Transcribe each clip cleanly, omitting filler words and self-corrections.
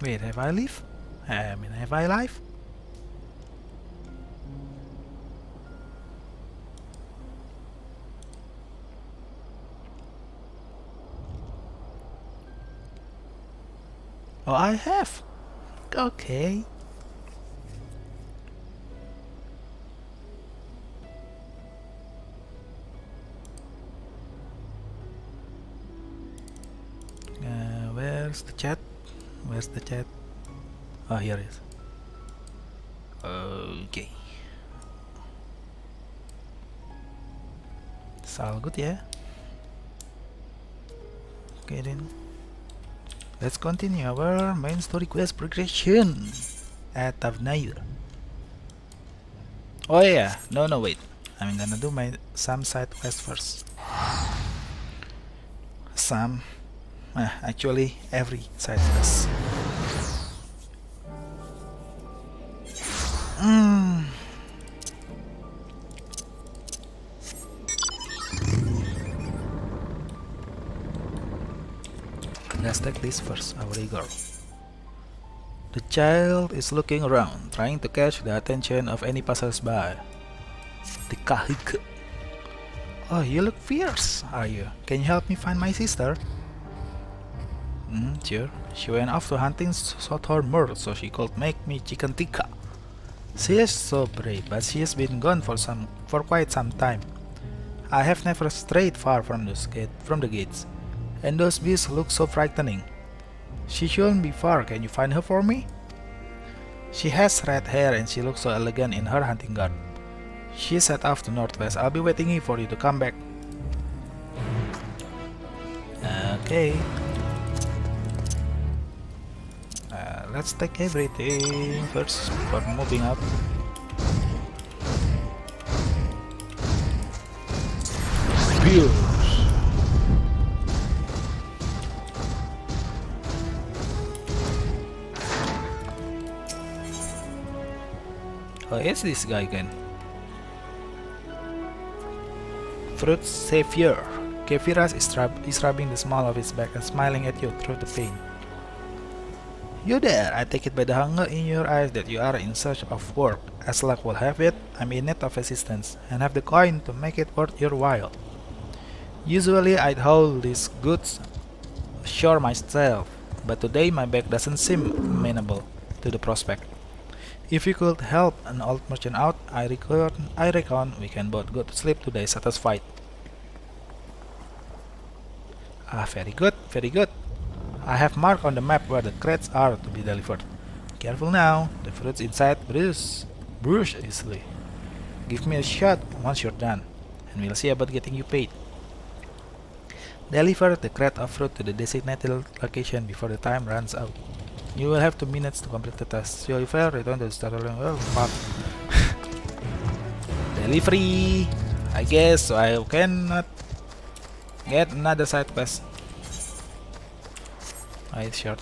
Wait, have I leave? I mean, have I live? Oh, I have. Okay. Where's the chat? Where's the chat? Oh, here it is. Okay. It's all good, yeah? Okay then. Let's continue our main story quest progression at Thavnair. Oh yeah, no wait. I'm gonna do some side quest first. Some, actually every side quest. Let's take this first, our girl. The child is looking around, trying to catch the attention of any passers-by. The kahik. Oh, you look fierce, are you? Can you help me find my sister? Sure. She went off to hunting Sothormur so she could make me chicken tikka. She is so brave, but she has been gone for quite some time. I have never strayed far from the gates, and those beasts look so frightening. She shouldn't be far. Can you find her for me? She has red hair and she looks so elegant in her hunting garb. She set off to northwest. I'll be waiting here for you to come back. Okay. Let's take everything first before moving up. Spears. Oh, it's this guy again. Fruit Savior. Keviras is rubbing the small of his back and smiling at you through the pain. You there! I take it by the hunger in your eyes that you are in search of work. As luck will have it, I'm in need of assistance, and have the coin to make it worth your while. Usually I'd haul these goods ashore myself, but today my back doesn't seem amenable to the prospect. If you could help an old merchant out, I reckon we can both go to sleep today satisfied. Ah, very good, very good. I have marked on the map where the crates are to be delivered. Careful now, the fruits inside bruise easily. Give me a shot once you're done, and we'll see about getting you paid. Deliver the crate of fruit to the designated location before the time runs out. You will have 2 minutes to complete the task. So if I return to the Strolling, oh fuck. Delivery! I guess so I cannot get another side quest. Oh, it's short.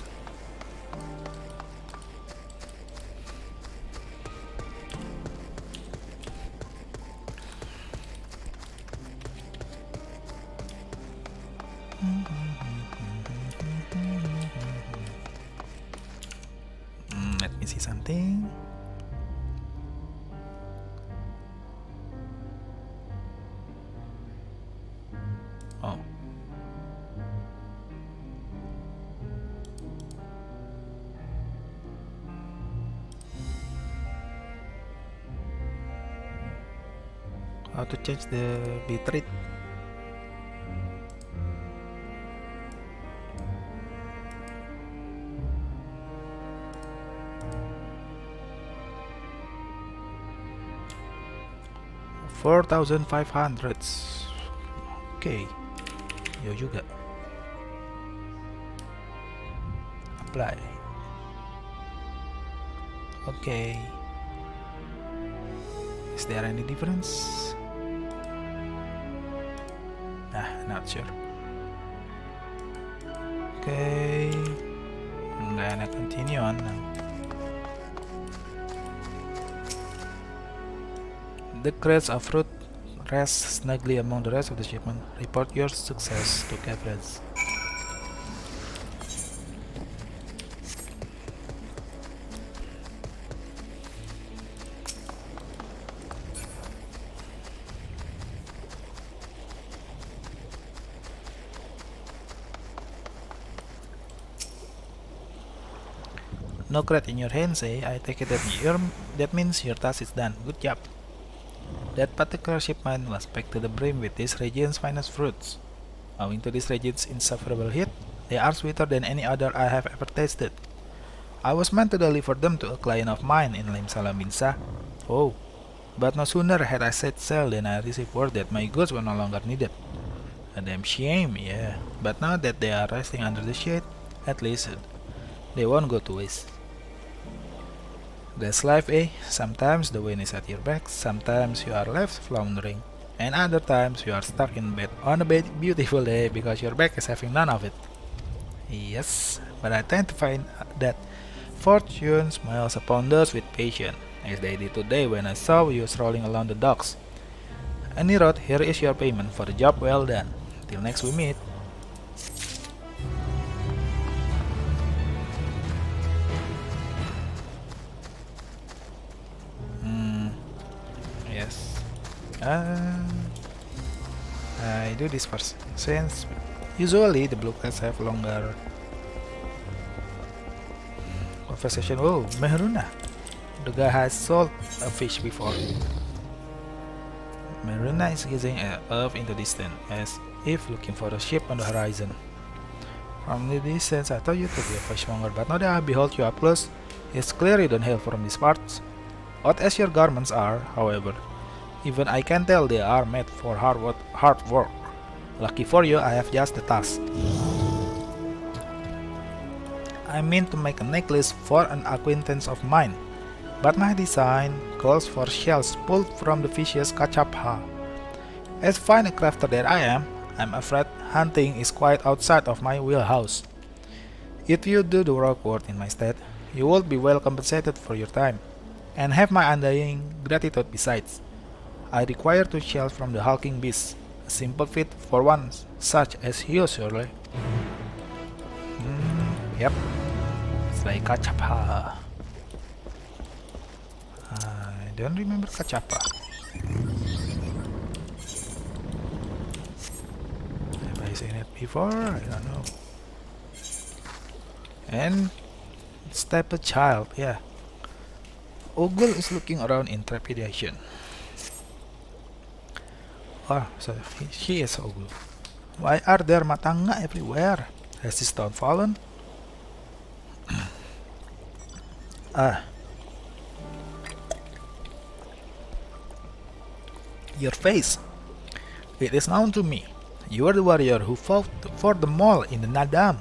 Let me see something. Oh. How to change the bitrate? $4,500. Okay, yo juga. Apply. Okay. Is there any difference? Not sure. Okay, I'm gonna continue on now. The crates of fruit rest snugly among the rest of the shipment. Report your success to Cabrez. No crate in your hands, eh? I take it that means your task is done. Good job. That particular shipment was packed to the brim with this region's finest fruits. Owing to this region's insufferable heat, they are sweeter than any other I have ever tasted. I was meant to deliver them to a client of mine in Lim Salaminsa. Oh, but no sooner had I set sail than I received word that my goods were no longer needed. A damn shame, yeah. But now that they are resting under the shade, at least they won't go to waste. That's life, eh? Sometimes the wind is at your back, sometimes you are left floundering, and other times you are stuck in bed on a beautiful day because your back is having none of it. Yes, but I tend to find that fortune smiles upon those with patience, as they did today when I saw you strolling along the docks. Any road, here is your payment for the job well done. Till next we meet. Yes. I do this first, since usually the blue cats have longer conversation. Oh, Mehruna. The guy has sold a fish before. Mehruna is gazing off into distance, as if looking for a ship on the horizon. From the distance, I thought you to be a fishmonger, but now that I behold you up close, it's clear you don't hail from these parts. Odd as your garments are, however, even I can tell they are made for hard work. Lucky for you, I have just the task. I mean to make a necklace for an acquaintance of mine, but my design calls for shells pulled from the fish's kachapha. As fine a crafter that I am, I'm afraid hunting is quite outside of my wheelhouse. If you do the work in my stead, you will be well compensated for your time, and have my undying gratitude besides. I require 2 shells from the hulking beast, a simple feat for one such as you, surely. Yep, it's like kachapa. I don't remember kachapa. Have I seen it before? I don't know. And it's type of child, yeah. Ogle is looking around in trepidation. Oh, so she is Ogle. Why are there matanga everywhere? Has this town fallen? Your face. It is known to me. You are the warrior who fought for the mole in the Nadam.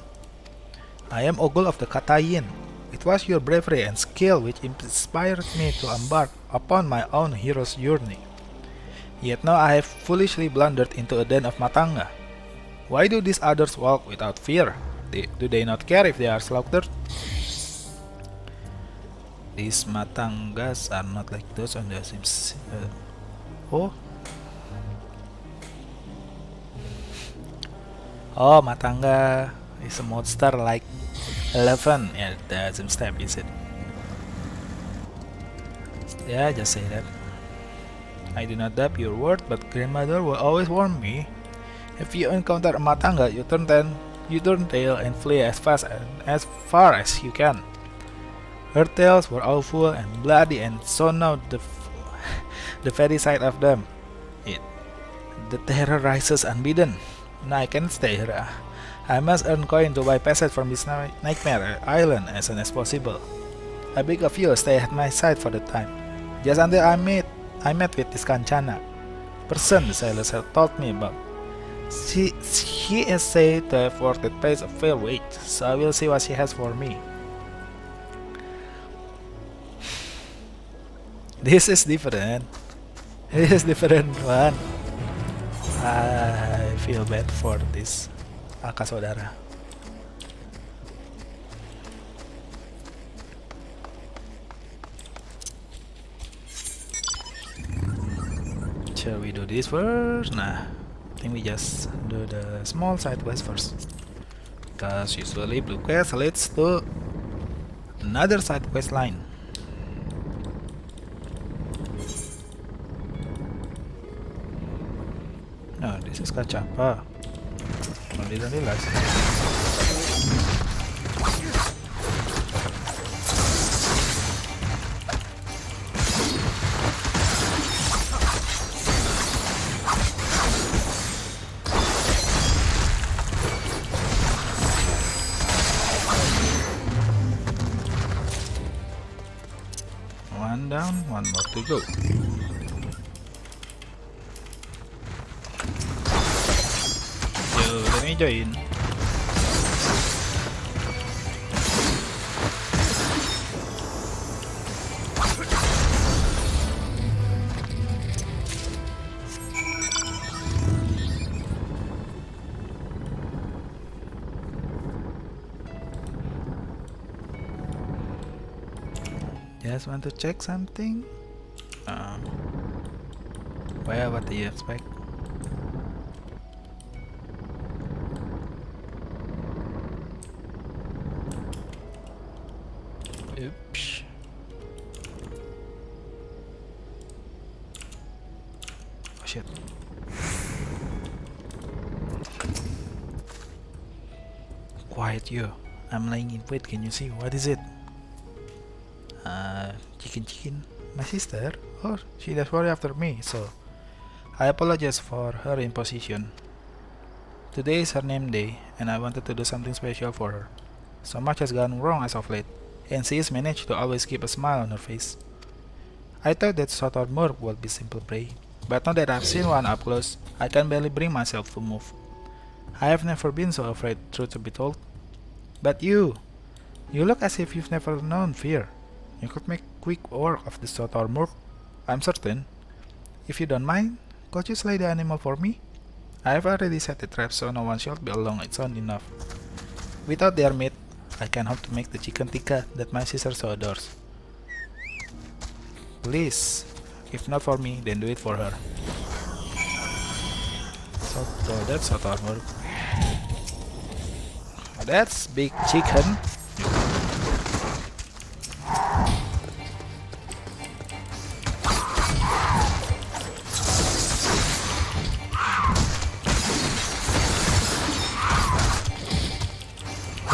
I am Ogle of the Katayin. It was your bravery and skill which inspired me to embark upon my own hero's journey. Yet now I have foolishly blundered into a den of matanga. Why do these others walk without fear? Do they not care if they are slaughtered? These matangas are not like those on the Sims. Oh, matanga is a monster like 11. Yeah, the Sims type is it? Yeah, just say that. I do not doubt your word, but grandmother will always warn me. If you encounter a matanga, you turn tail and flee as far as you can. Her tails were awful and bloody, and so now the very sight of them, the terror rises unbidden. Now I can't stay here. I must earn coin to buy passage from this nightmare island as soon as possible. I beg of you, stay at my side for the time, just until I met with this Kanchana person the sailors have told me about. She is said to have worked at pays a fair wage, so I will see what she has for me. This is different. This is different one. I feel bad for this Aka saudara. Shall we do this first? Nah, I think we just do the small side quest first, because usually blue quest leads to another side quest line. No, this is kachapa. Don't realize. down, one more to go. Yo, let me join. Just want to check something. Well, what do you expect? Oops. Oh shit. Quiet you. I'm lying in wait, can you see? What is it? Chicken. My sister? Oh, she does worry after me, so I apologize for her imposition. Today is her name day, and I wanted to do something special for her. So much has gone wrong as of late, and she has managed to always keep a smile on her face. I thought that Sotormur would be simple prey, but now that I've seen one up close, I can barely bring myself to move. I have never been so afraid, truth to be told. But you look as if you've never known fear. You could make quick work of the Sotormur, I'm certain. If you don't mind, could you slay the animal for me? I have already set the trap so no one should be along soon enough. Without their meat, I can hope to make the chicken tikka that my sister so adores. Please, if not for me, then do it for her. So that's Sotormur. That's big chicken.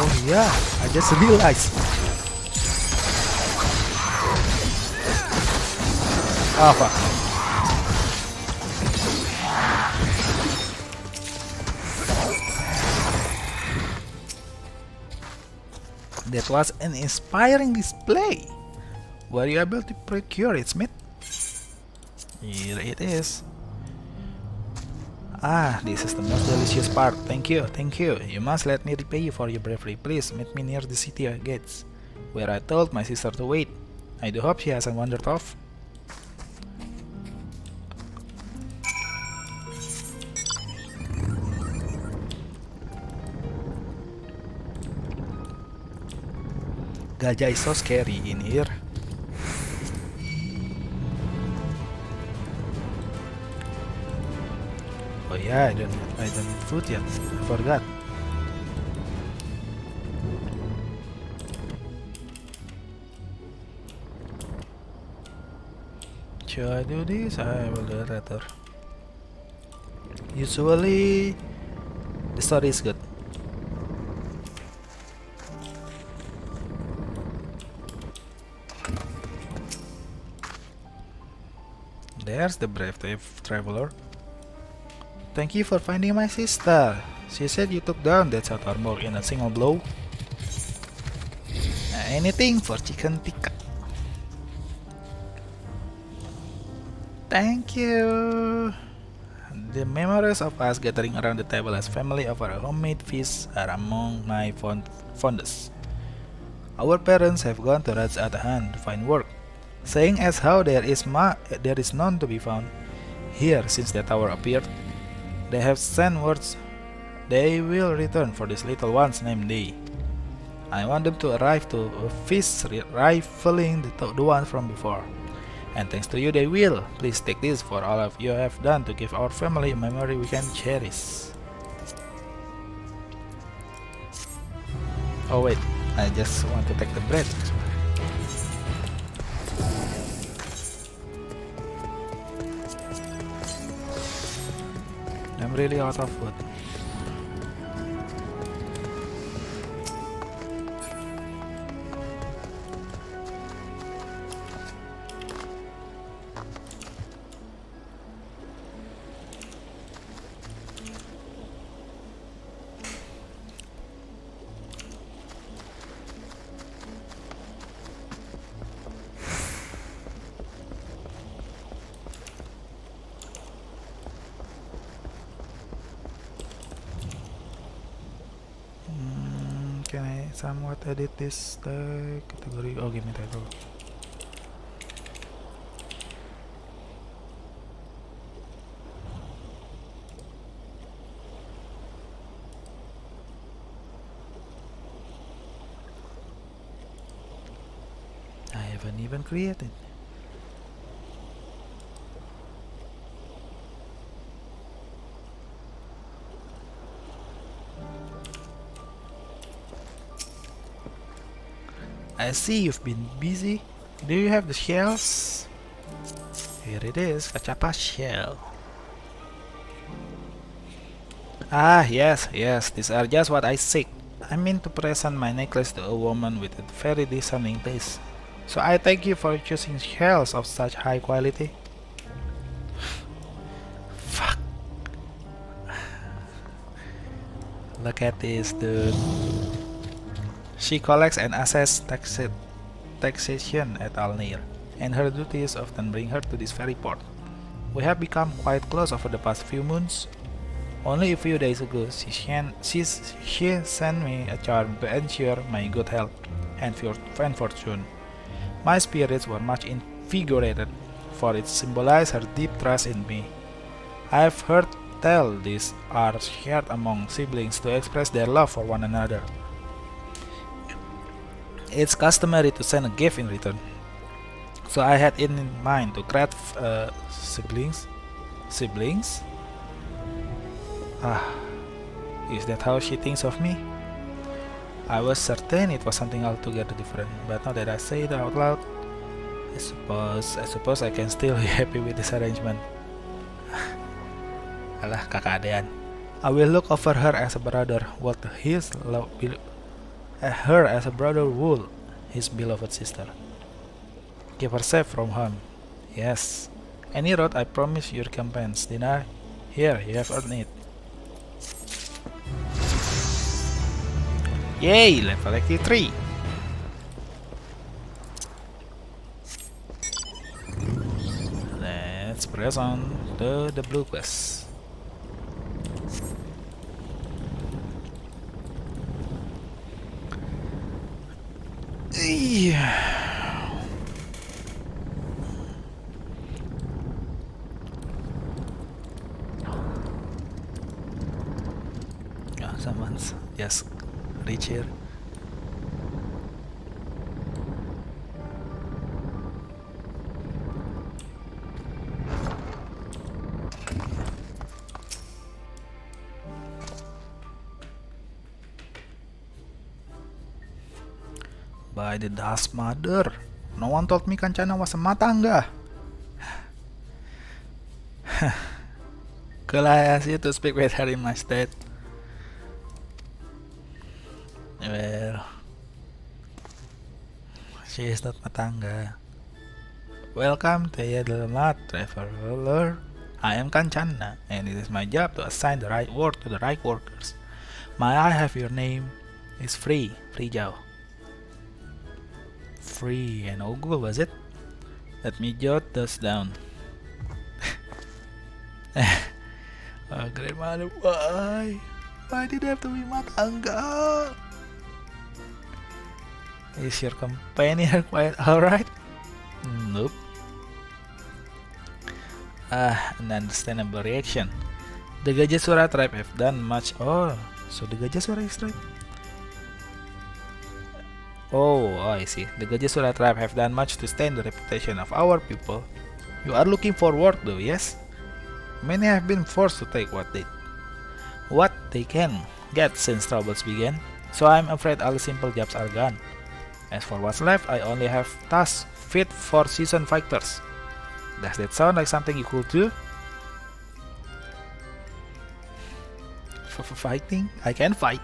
Oh yeah, I just realized. Ah, fuck. That was an inspiring display. Were you able to procure its meat? Here it is. Ah, this is the most delicious part. Thank you. You must let me repay you for your bravery. Please meet me near the city gates, where I told my sister to wait. I do hope she hasn't wandered off. Gajah is so scary in here. Oh yeah, I don't need food yet. I forgot. Should I do this? I will do it later. Usually, the story is good. There's the brave traveler. Thank you for finding my sister. She said you took down that Sotormur in a single blow. Anything for chicken tikka. Thank you. The memories of us gathering around the table as family over a homemade feast are among my fondest. Our parents have gone to Rats at hand to find work, saying as how there is none to be found here since the tower appeared. They have sent words they will return for these little ones named Day. I want them to arrive to a feast rivaling the one from before. And thanks to you they will. Please take this for all of you have done to give our family a memory we can cherish. Oh wait, I just want to take the bread. I'm really out of food. Can I somewhat edit this tag category? Oh, give me title. I haven't even created. I see you've been busy. Do you have the shells? Here it is, Kacapa shell. Ah, yes, these are just what I seek. I mean to present my necklace to a woman with a very discerning taste. So I thank you for choosing shells of such high quality. Fuck. Look at this, dude. She collects and assesses taxation at Thavnair, and her duties often bring her to this very port. We have become quite close over the past few months. Only a few days ago, she sent me a charm to ensure my good health and fortune. My spirits were much invigorated, for it symbolized her deep trust in me. I have heard tell these are shared among siblings to express their love for one another. It's customary to send a gift in return, so I had in mind to craft siblings. Ah, is that how she thinks of me? I was certain it was something altogether different, but now that I say it out loud, I suppose I can still be happy with this arrangement. Alah, kakak adean. I will look over her as a brother would his beloved sister. Keep her safe from harm. Yes. Any road I promise you recompense. Dinar, here, you have earned it. Yay! Level 83! Let's press on to the blue quest. Someone's just reach here. By the Dust Mother, no one told me Kancana was a matanga. Could I ask you to speak with her in my state? Well, she is not matanga. Welcome to Yedlamat, traveler. I am Kancana, and it is my job to assign the right word to the right workers. May I have your name? Is Free Jao. Free and Ogul, was it? Let me jot this down. Oh, grandmother, why? Why did I have to be matanga? Is your companion quite alright? Nope. An understandable reaction. The Gajasura tribe have done much. Oh, so the Gajasura is right. Oh, I see. The Gajasura tribe have done much to stain the reputation of our people. You are looking for work though, yes? Many have been forced to take what they can get since troubles began, so I'm afraid all the simple jobs are gone. As for what's left, I only have tasks fit for seasoned fighters. Does that sound like something you could do? For fighting? I can fight.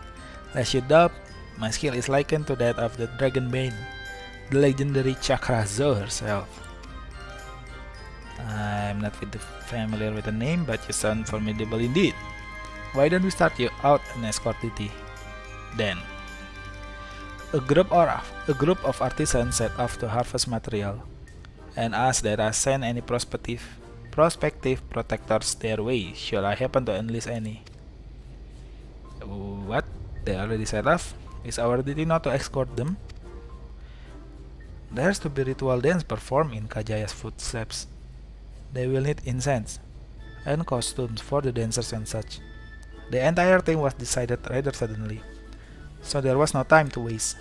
Lest you doubt, my skill is likened to that of the Dragonbane, the legendary Chakrazo herself. I'm not familiar with the name, but you sound formidable indeed. Why don't we start you out an escort duty? Then, a group of artisans set off to harvest material, and ask that I send any prospective protectors their way, should I happen to enlist any. What? They already set off? Is our duty not to escort them? There's to be ritual dance performed in Kajaya's footsteps. They will need incense and costumes for the dancers and such. The entire thing was decided rather suddenly, so there was no time to waste.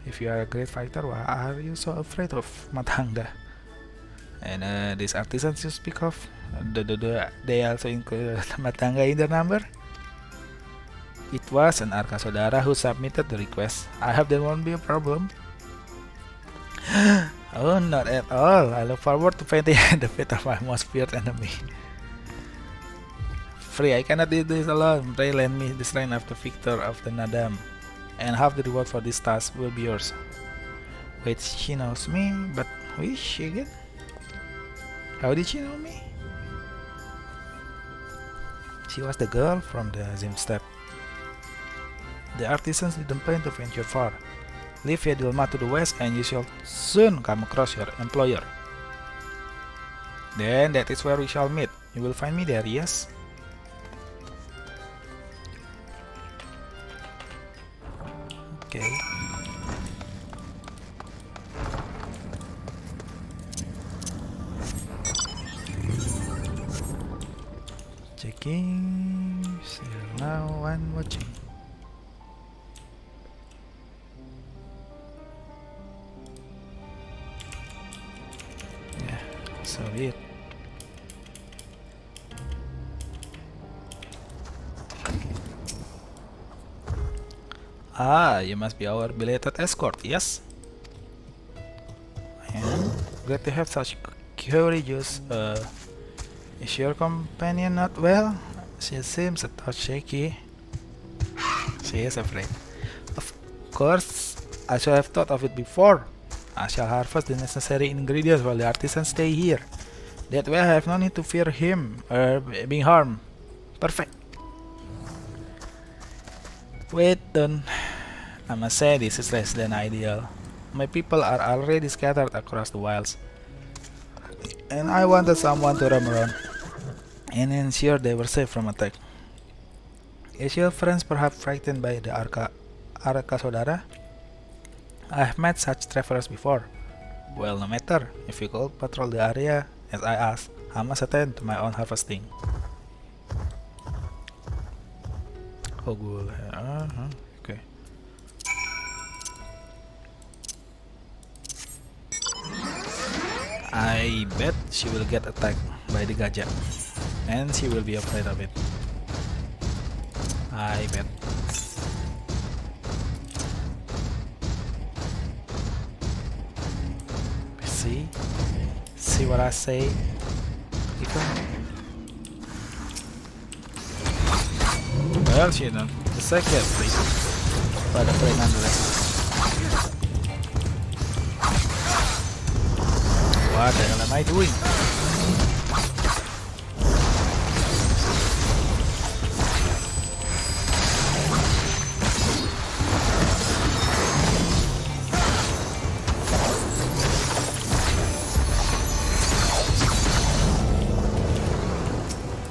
If you are a great fighter, why are you so afraid of Matanga? And these artisans you speak of, they also include Matanga in their number? It was an Arka Sodara who submitted the request. I hope there won't be a problem. Oh, not at all. I look forward to fighting the fate of my most feared enemy. Free, I cannot do this alone. Pray lend me the strength of the victor of the Nadam, and half the reward for this task will be yours. Wait, she knows me, but who is she again? How did she know me? She was the girl from the Zim Step. The artisans didn't plan to venture far. Leave Yedilma to the west and you shall soon come across your employer. Then that is where we shall meet. You will find me there, yes? Okay. Checking. Still now one watching. Yeah, so it. Ah, you must be our belated escort, yes? And glad to have such courageous. Is your companion not well? She seems a touch shaky. She is afraid. Of course, I should have thought of it before. I shall harvest the necessary ingredients while the artisans stay here. That way I have no need to fear him being harmed. Perfect. Wait, don't. I must say this is less than ideal. My people are already scattered across the wilds, and I wanted someone to roam around and ensure they were safe from attack. Is your friends perhaps frightened by the Arka Sodara? I have met such travelers before. Well, no matter. If you could patrol the area as I asked, I must attend to my own harvesting. Oh, good. Okay. I bet she will get attacked by the gajah, and she will be afraid of it. I bet. See what I say? Well, she don't. The second, please. But afraid nonetheless. What the hell am I doing?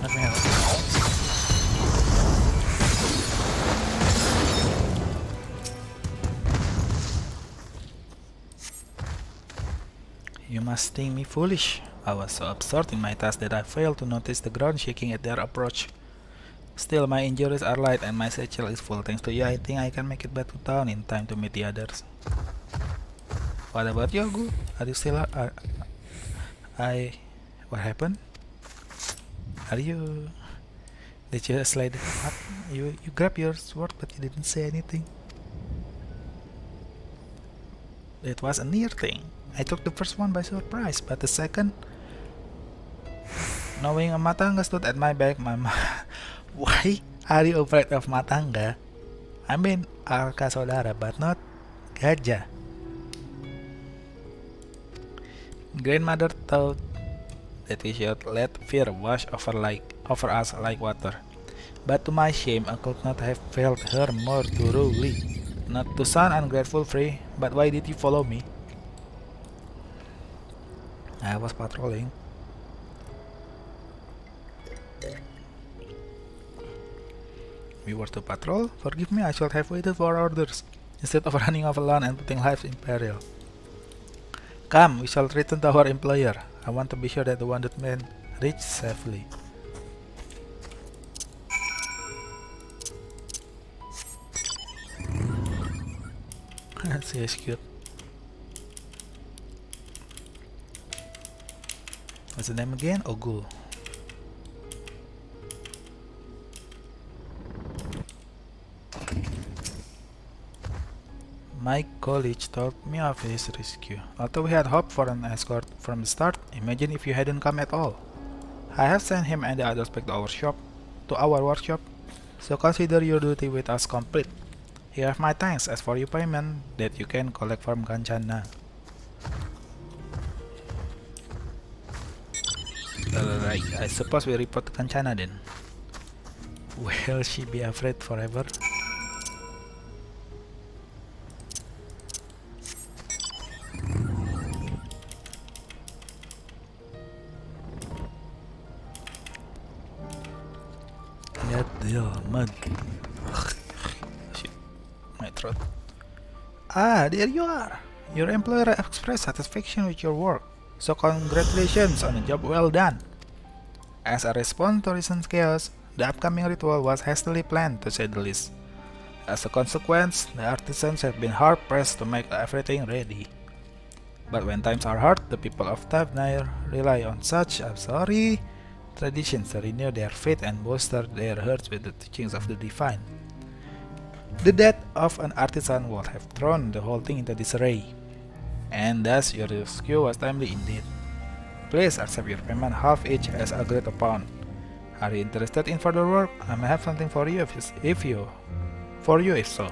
Let me help. You must think me foolish. I was so absorbed in my task that I failed to notice the ground shaking at their approach. Still, my injuries are light and my satchel is full. Thanks to you, I think I can make it back to town in time to meet the others. What about you, Gu? Are you still... What happened? Are you... Did you slide up? You grabbed your sword but you didn't say anything. It was a near thing. I took the first one by surprise, but the second... Knowing a Matanga stood at my back, Why are you afraid of Matanga? I mean Arka Sodara, but not Gajah. Grandmother thought that we should let fear wash over us like water. But to my shame, I could not have felt her more thoroughly. Not to sound ungrateful, Frey, but why did you follow me? I was patrolling. We were to patrol. Forgive me, I should have waited for orders, instead of running off alone and putting lives in peril. Come, we shall return to our employer. I want to be sure that the wounded man reached safely. She is cute. What's the name again? Ogul. My colleague told me of his rescue. Although we had hoped for an escort from the start, imagine if you hadn't come at all. I have sent him and the others back to our workshop, so consider your duty with us complete. You have my thanks. As for your payment, that you can collect from Kanchana. Alright, I suppose we report to Kanchana then. Will she be afraid forever? Get the mud. Shit, my throat. Ah, there you are. Your employer expressed satisfaction with your work, so congratulations on a job well done. As a response to recent chaos, the upcoming ritual was hastily planned, to say the least. As a consequence, the artisans have been hard-pressed to make everything ready. But when times are hard, the people of Thavnair rely on such traditions to renew their faith and bolster their hearts with the teachings of the divine. The death of an artisan would have thrown the whole thing into disarray, and thus your rescue was timely indeed. Please accept your payment half each as agreed upon. Are you interested in further work? I may have something for you if so.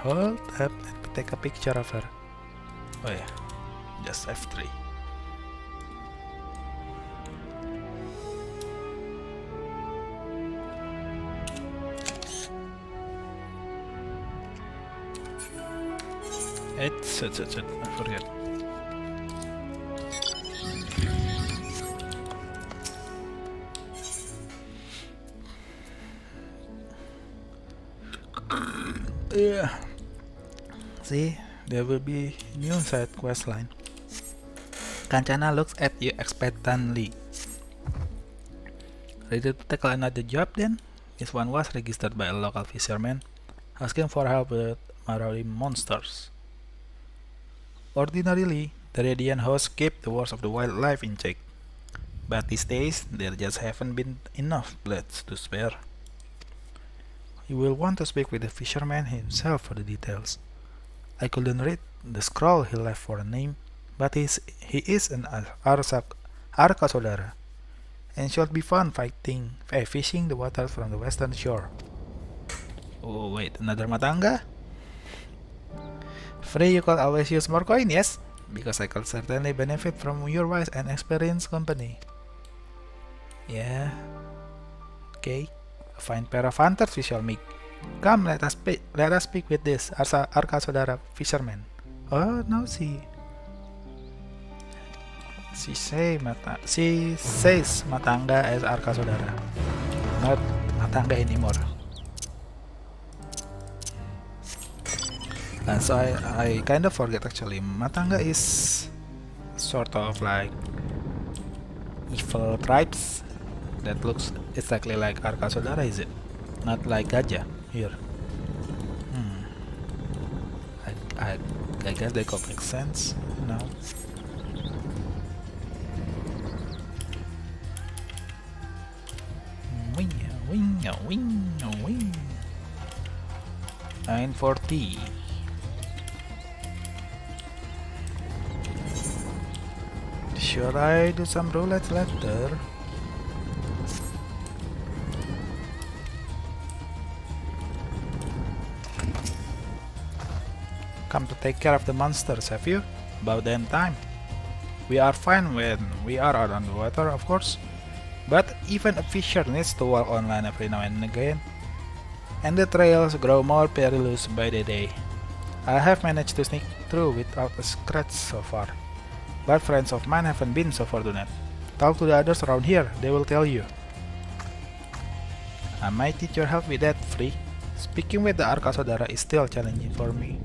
Hold up and take a picture of her. Oh yeah, just F3. I forget. Yeah. See, there will be new side quest line. Kanchana looks at you expectantly. Ready to tackle another job then? This one was registered by a local fisherman, asking for help with marine monsters. Ordinarily, the Radiant hosts keep the wars of the wildlife in check, but these days there just haven't been enough bloods to spare. You will want to speak with the fisherman himself for the details. I couldn't read the scroll he left for a name, but he is an Arka Saudara, and should be found fishing the waters from the western shore. Oh wait, another matanga? Free, you could always use more coin, yes? Because I could certainly benefit from your wise and experienced company. Yeah. Okay. A fine pair of hunters we shall make. Come, let us speak with this Arka Saudara fisherman. Oh, no, she says matanga as Arka Saudara, not matanga anymore. And so I kind of forget actually. Matanga is sort of like evil tribes that looks exactly like Arka Saudara, is it? Not like Gajah here. I guess they could make sense now. Wing. 940. Should I do some roulette later? Come to take care of the monsters, have you? About damn time. We are fine when we are out on the water, of course, but even a fisher needs to walk online every now and again. and the trails grow more perilous by the day. I have managed to sneak through without a scratch so far, but friends of mine haven't been so fortunate. Talk to the others around here, they will tell you. I might need your help with that, Free. Speaking with the Arka Saudara is still challenging for me.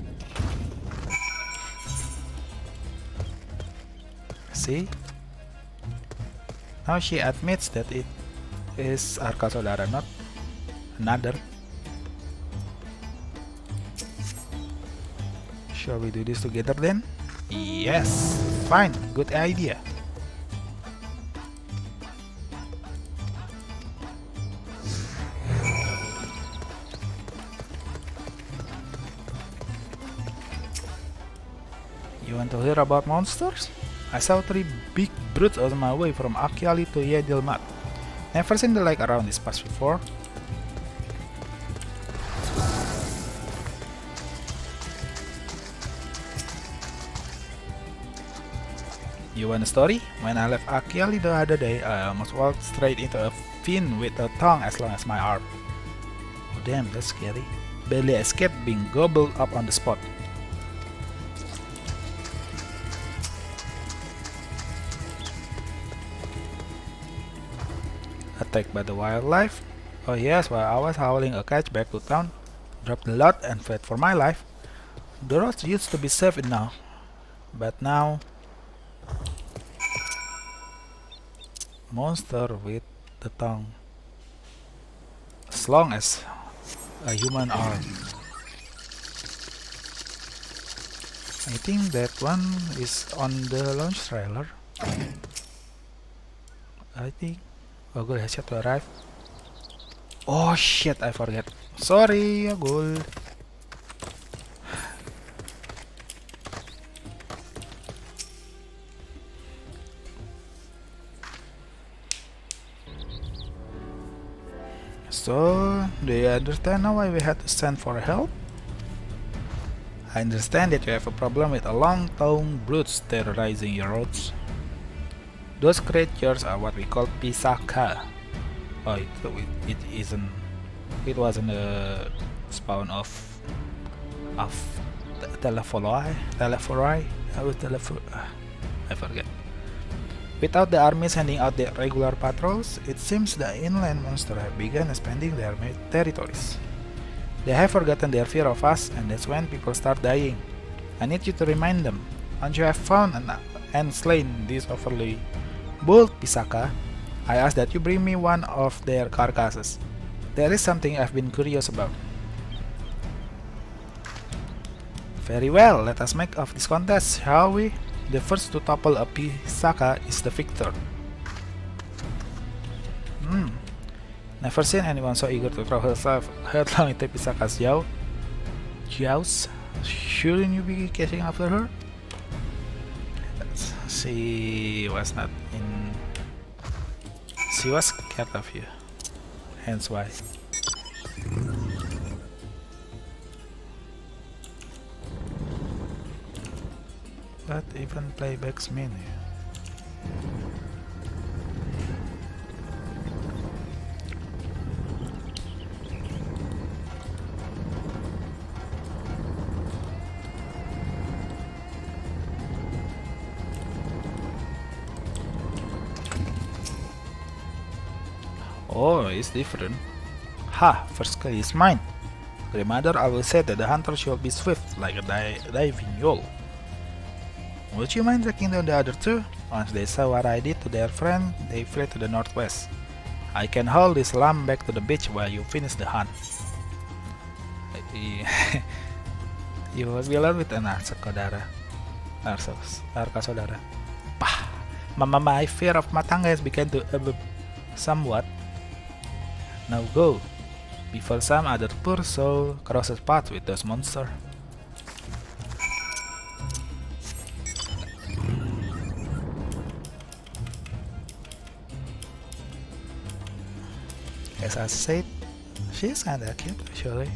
See? Now she admits that it is Arka Saudara, not another. Shall we do this together then? Yes! Fine, good idea. You want to hear about monsters? I saw 3 big brutes on my way from Akiali to Yedelmat. Never seen the like around this pass before. You want a story? When I left Akiali the other day, I almost walked straight into a fin with a tongue as long as my arm. Oh damn, that's scary. Barely escaped being gobbled up on the spot. Attacked by the wildlife? Oh yes, while I was hauling a catch back to town, dropped the lot and fled for my life. The roads used to be safe enough, but now... Monster with the tongue. As long as a human arm. I think that one is on the launch trailer. I think. Oh, good headshot to arrive. Oh shit, I forget. Sorry, Agul. So, do you understand now why we had to send for help? I understand that you have a problem with a long-tongued brutes terrorizing your roads. Those creatures are what we call Pisaka. Oh, it isn't. It wasn't a spawn of Telephori. I forget. Without the army sending out their regular patrols, it seems the inland monsters have begun expanding their territories. They have forgotten their fear of us, and that's when people start dying. I need you to remind them. Once you have found and slain these overly bold Pisaka, I ask that you bring me one of their carcasses. There is something I've been curious about. Very well, let us make of this contest, shall we? The first to topple a Pisaka is the victor. Never seen anyone so eager to throw herself headlong into Pisaka's jaws. Shouldn't you be catching after her? She was not in... She was scared of you. Hence why. But even playbacks menu. Oh, it's different. Ha! First kill is mine. Reminder, I will say that the hunter should be swift like a diving yole. Would you mind tracking down the other two? Once they saw what I did to their friend, they fled to the northwest. I can haul this lamb back to the beach while you finish the hunt. You will be alone with an Arka Saudara. Pah! My fear of Matanga has begun to abate somewhat. Now go, before some other poor soul crosses paths with those monsters. As I said, she's kinda cute actually.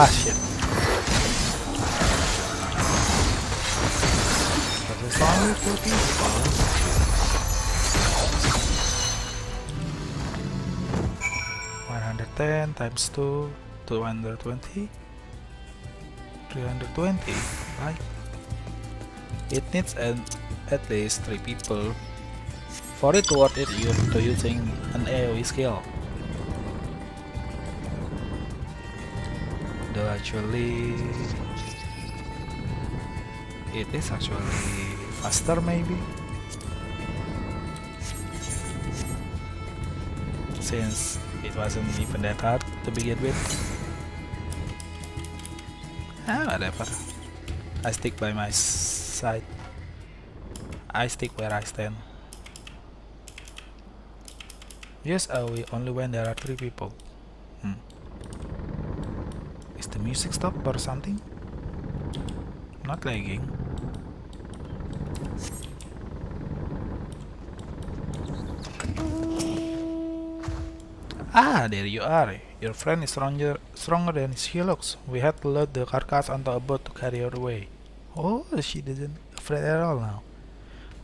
Shit. But there's only 2 people. 110 times 2, 220. 320, right? It needs at least 3 people for it to worth it to using an AoE skill. Though actually it is actually faster maybe, since it wasn't even that hard to begin with. Whatever. I stick by my side. I stick where I stand. Use AoE only when there are 3 people. Is the music stopped or something? Not lagging. There you are. Your friend is stronger than she looks. We had to load the carcass onto a boat to carry her away. Oh, she didn't afraid at all now.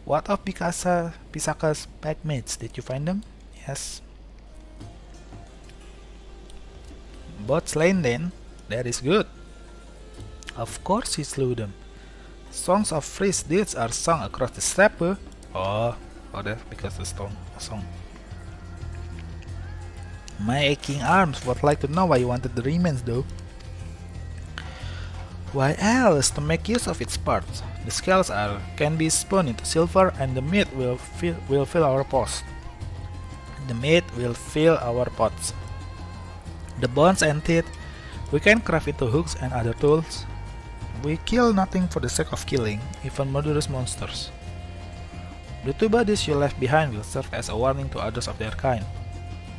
What of Pisaka's packmates? Did you find them? Yes. Both slain then? That is good. Of course he slew them. Songs of freeze deeds are sung across the steppe. Oh, that's because the song. My aching arms would like to know why you wanted the remains though. Why else to make use of its parts? The scales can be spun into silver and the meat will fill our pots. The bones and teeth we can craft into hooks and other tools. We kill nothing for the sake of killing, even murderous monsters. The 2 bodies you left behind will serve as a warning to others of their kind.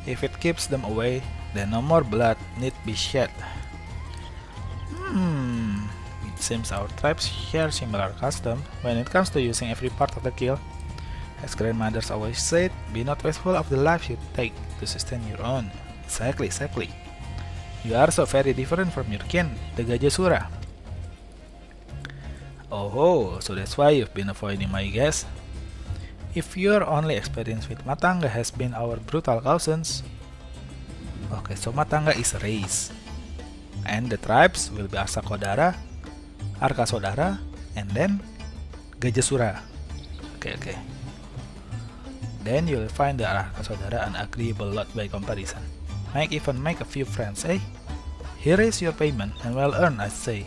If it keeps them away, then no more blood need be shed. It seems our tribes share similar customs when it comes to using every part of the kill. As grandmothers always said, be not wasteful of the life you take to sustain your own. Exactly. You are so very different from your kin, the Gajasura. Oh, so that's why you've been avoiding my guess. If your only experience with Matanga has been our brutal cousins. Okay, so Matanga is a race. And the tribes will be Arsakodara, Arkasodara, and then Gajasura. Okay. Then you'll find the Arkasodara an agreeable lot by comparison. Even make a few friends, eh? Here is your payment, and well earned, I say.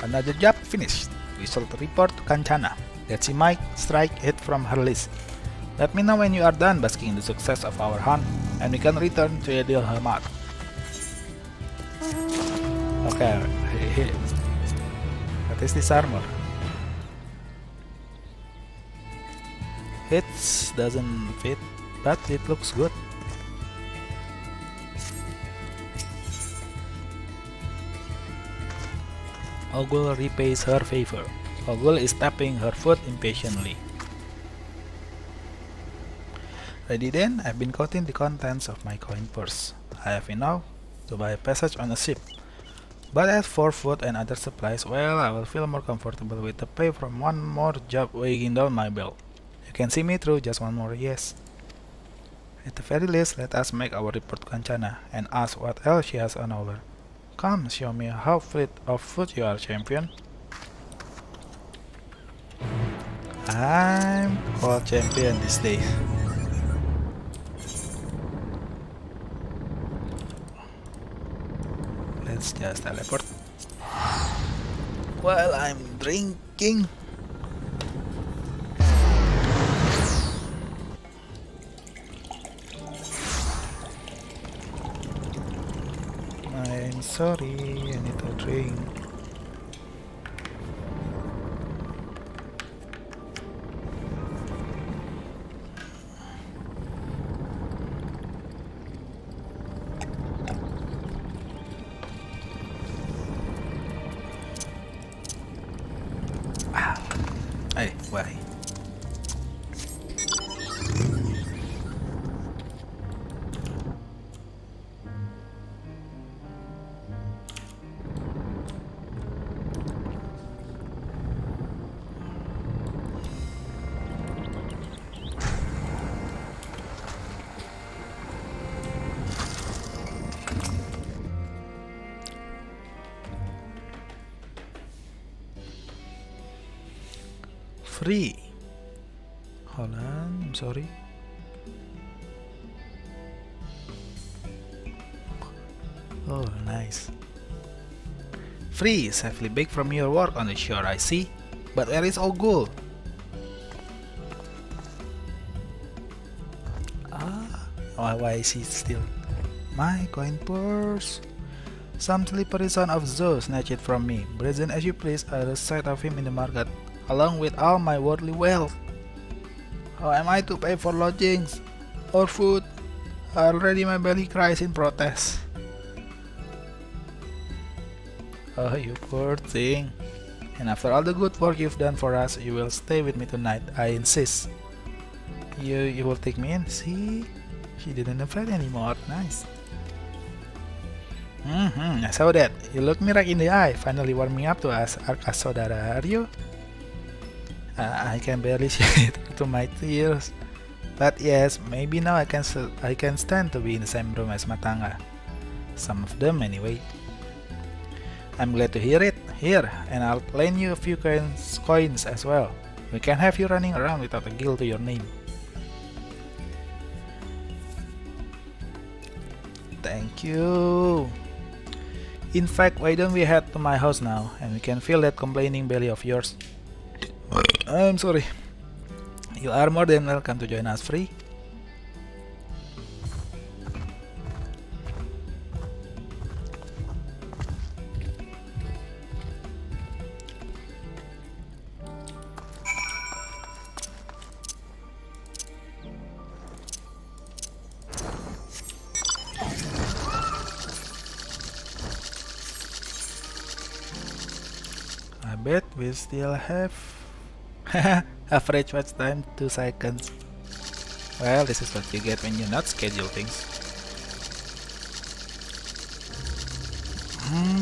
Another job finished. We shall report to Kanchana that she might strike it from her list. Let me know when you are done basking in the success of our hunt, and we can return to Edil Hermat. Okay, what is this armor? It doesn't fit, but it looks good. Ogul repays her favor. Ogul is tapping her foot impatiently. Ready then? I've been counting the contents of my coin purse. I have enough to buy a passage on a ship. But as for food and other supplies, well, I will feel more comfortable with the pay from one more job weighing down my belt. You can see me through just one more yes. At the very least, let us make our report to Kanchana and ask what else she has on over. Come, show me how fleet of foot you are, champion. I'm called champion these days. Let's just teleport. While I'm drinking. I'm sorry, I need to drink. Hey, why? Free. Hold on, I'm sorry. Oh, nice. Free, safely back from your work on the shore, I see. But where is Ogul? Why is he still? My coin purse. Some slippery son of Zeus snatched it from me. Brazen as you please, I lost sight of him in the market, along with all my worldly wealth. How am I to pay for lodgings or food? Already my belly cries in protest. Oh, you poor thing. And after all the good work you've done for us, you will stay with me tonight, I insist. You will take me in? See? She didn't afraid anymore. Nice. I saw that. You looked me right in the eye, finally warming up to us. Arkas saudara, are you? I can barely see it to my tears. But yes, maybe now I can stand to be in the same room as Matanga. Some of them anyway. I'm glad to hear it. Here, and I'll lend you a few coins as well. We can have you running around without a guild to your name. Thank you. In fact, why don't we head to my house now, and we can fill that complaining belly of yours. I'm sorry. You are more than welcome to join us, Free. I bet we still have average watch time 2 seconds. Well, this is what you get when you not schedule things.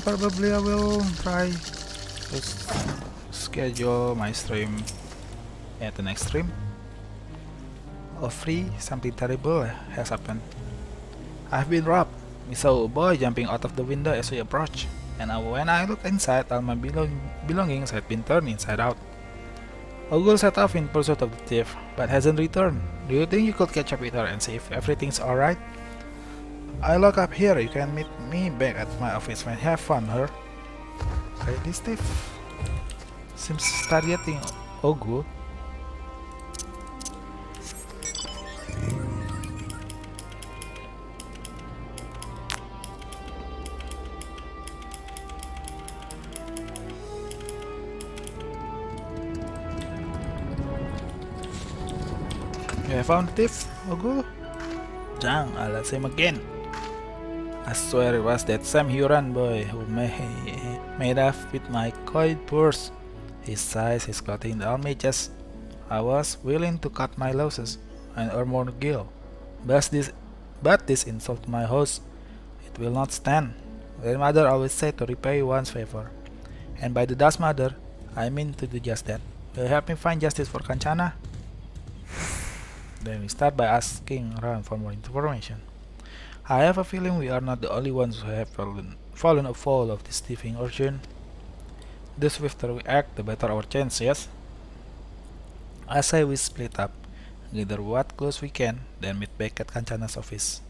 Probably I will try to schedule my stream at the next stream. Oh, Free, something terrible has happened. I've been robbed. We saw a boy jumping out of the window as we approached, and when I looked inside, all my belongings had been turned inside out. Ogul set off in pursuit of the thief, but hasn't returned. Do you think you could catch up with her and see if everything's alright? I lock up here. You can meet me back at my office when you have found her. Okay, this thief seems targeting Ogul. You have found the thief, Ogul? Jang, I'll ask him again. I swear it was that same Huron boy who made off with my coin purse. His size, his clothing, all matches. I was willing to cut my losses and earn more gil. But this insult to my host, it will not stand. Grandmother always said to repay one's favor. And by the Dust Mother, I mean to do just that. Will you help me find justice for Kanchana? Then we start by asking around for more information. I have a feeling we are not the only ones who have fallen afoul of this thieving urchin. The swifter we act, the better our chance, yes? I say we split up, gather what clues we can, then meet back at Kanchana's office.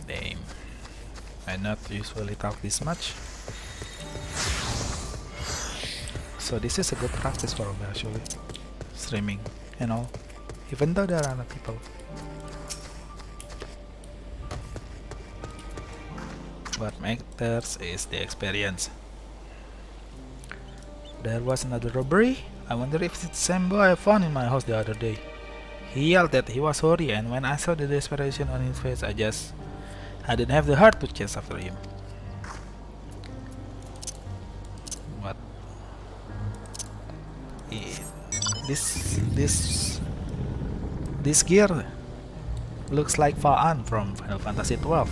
Damn. I not usually talk this much. So this is a good practice for me actually. Streaming and all. Even though there are other people. What matters is the experience. There was another robbery. I wonder if it's the same boy I found in my house the other day. He yelled that he was sorry, and when I saw the desperation on his face, I didn't have the heart to chase after him. What? This gear looks like Fa'an from Final Fantasy XII.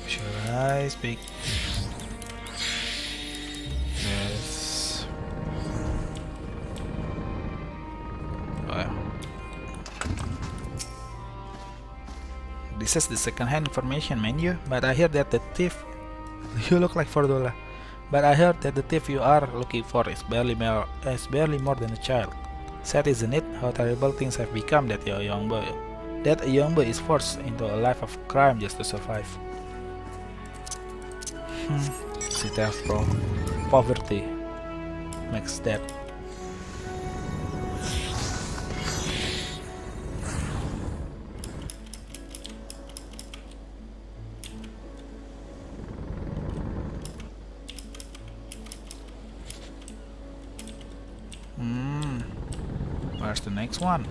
Should I speak? Yes. This is the second-hand information, man you, but I hear that the thief... You look like Fordula. But I heard that the thief you are looking for is barely more than a child. Sad, isn't it, how terrible things have become that a young boy is forced into a life of crime just to survive. City of poverty makes that. Where's the next one?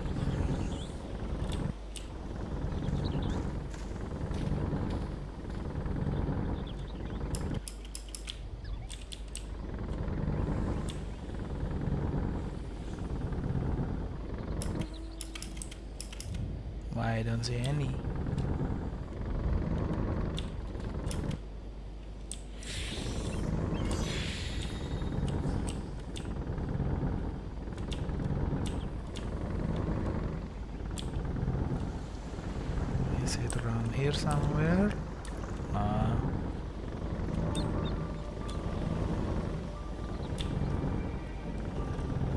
I don't see any. Is it around here somewhere?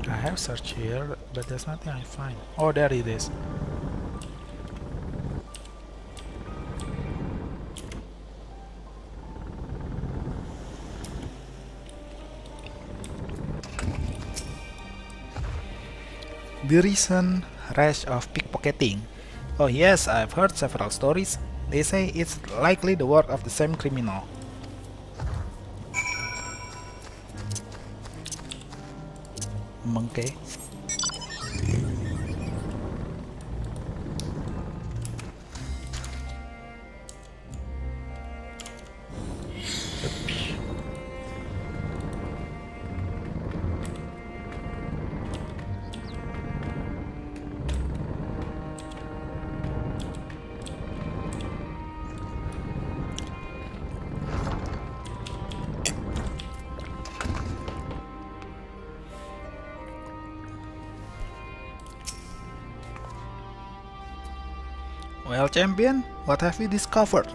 I have searched here, but there's nothing I find. Oh, there it is. The recent rash of pickpocketing. Oh yes, I've heard several stories. They say it's likely the work of the same criminal. Monkey. Well, champion, what have you discovered?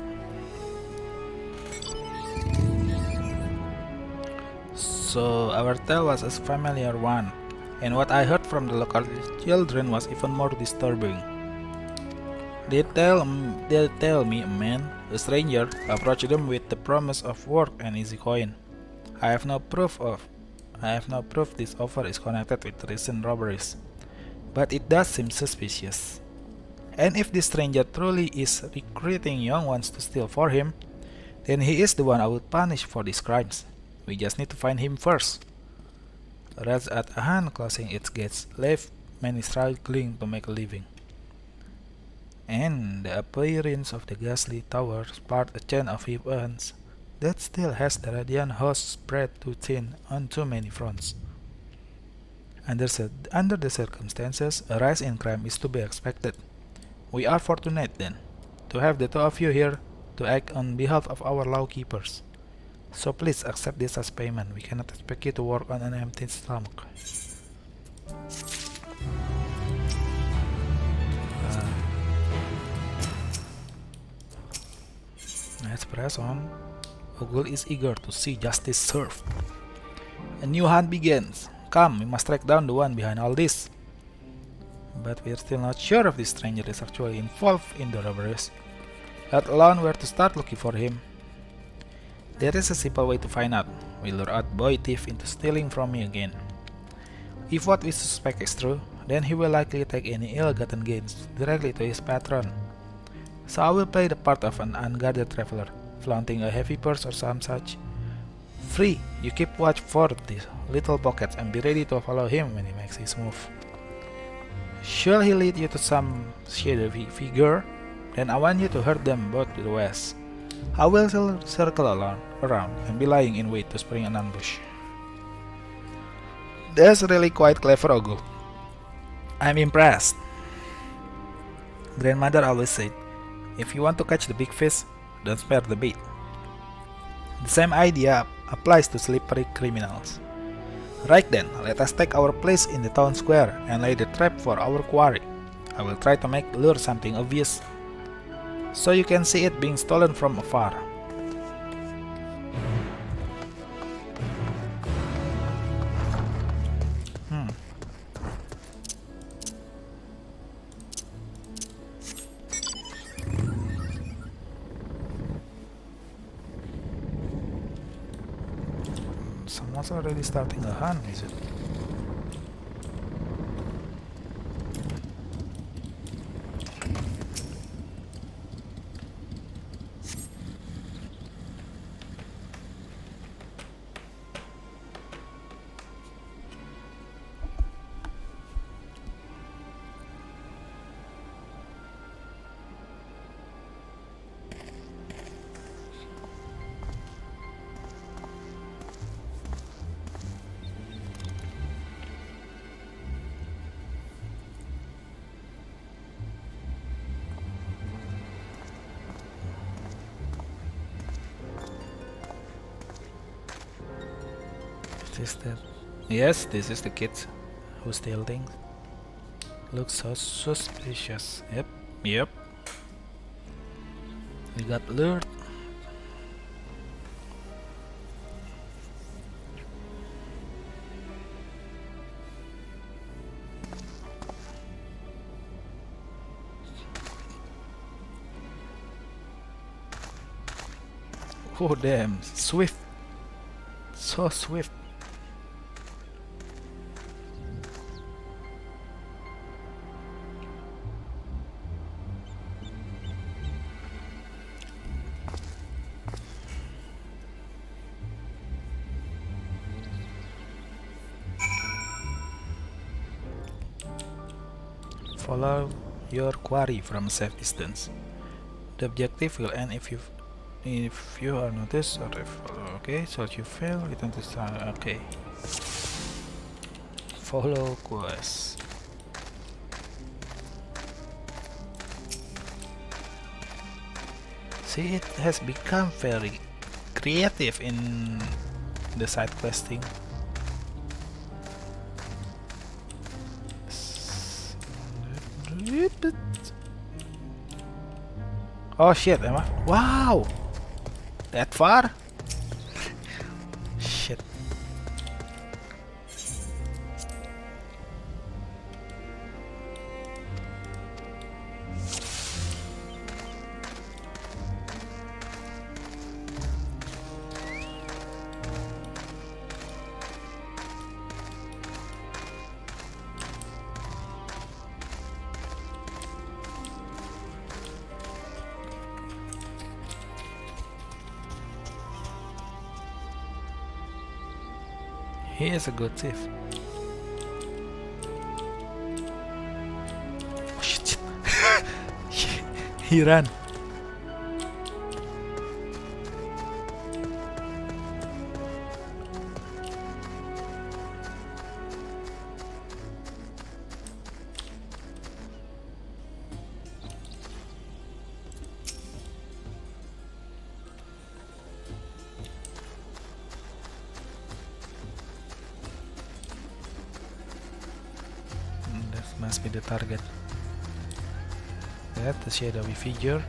So, our tale was a familiar one, and what I heard from the local children was even more disturbing. They tell me a man, a stranger, approached them with the promise of work and easy coin. I have no proof this offer is connected with recent robberies, but it does seem suspicious. And if this stranger truly is recruiting young ones to steal for him, then he is the one I would punish for these crimes. We just need to find him first. Rats at a hand closing its gates left many struggling to make a living. And the appearance of the ghastly tower sparked a chain of events that still has the radiant host spread too thin on too many fronts. Under the circumstances, a rise in crime is to be expected. We are fortunate, then, to have the two of you here to act on behalf of our lawkeepers. So please accept this as payment. We cannot expect you to work on an empty stomach. Let's press on. Ogul is eager to see justice served. A new hunt begins. Come, we must track down the one behind all this. But we're still not sure if this stranger is actually involved in the robberies, let alone where to start looking for him. There is a simple way to find out. We lure out boy thief into stealing from me again. If what we suspect is true, then he will likely take any ill-gotten gains directly to his patron. So I will play the part of an unguarded traveler, flaunting a heavy purse or some such. Free, you keep watch for these little pockets and be ready to follow him when he makes his move. Should he lead you to some shadowy figure, then I want you to herd them both to the west. I will circle around and be lying in wait to spring an ambush. That's really quite clever, Ogul. I'm impressed. Grandmother always said, if you want to catch the big fish, don't spare the bait. The same idea applies to slippery criminals. Right then, let us take our place in the town square and lay the trap for our quarry. I will try to make lure something obvious. so you can see it being stolen from afar. Someone's already starting a hunt, is it? Is that? Yes, this is the kids who steal things. Looks so suspicious. Yep. We got lured. Oh damn, swift. So swift. Follow your quarry from a safe distance. The objective will end if you are noticed or if okay, so if you fail, return to start. Okay. Follow quest. See, it has become very creative in the side questing. Oh shit, am I? Wow! That far? Shit. He is a good thief. Oh shit. He ran. Must be the target. That the shadowy figure.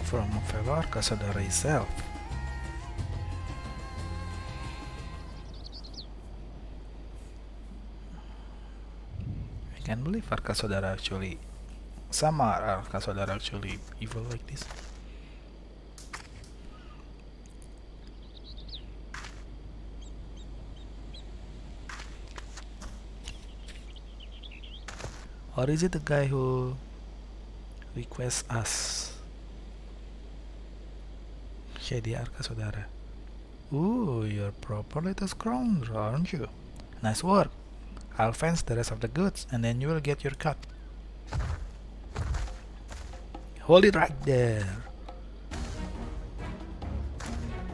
From a fellow Arcasaudara itself. I can't believe Arcasaudara actually. Some Arcasaudara actually evil like this. Or is it the guy who requests us? Shady Arcasaudara. Ooh, you're proper little scoundrel, aren't you? Nice work. I'll fence the rest of the goods and then you will get your cut. Hold it right there.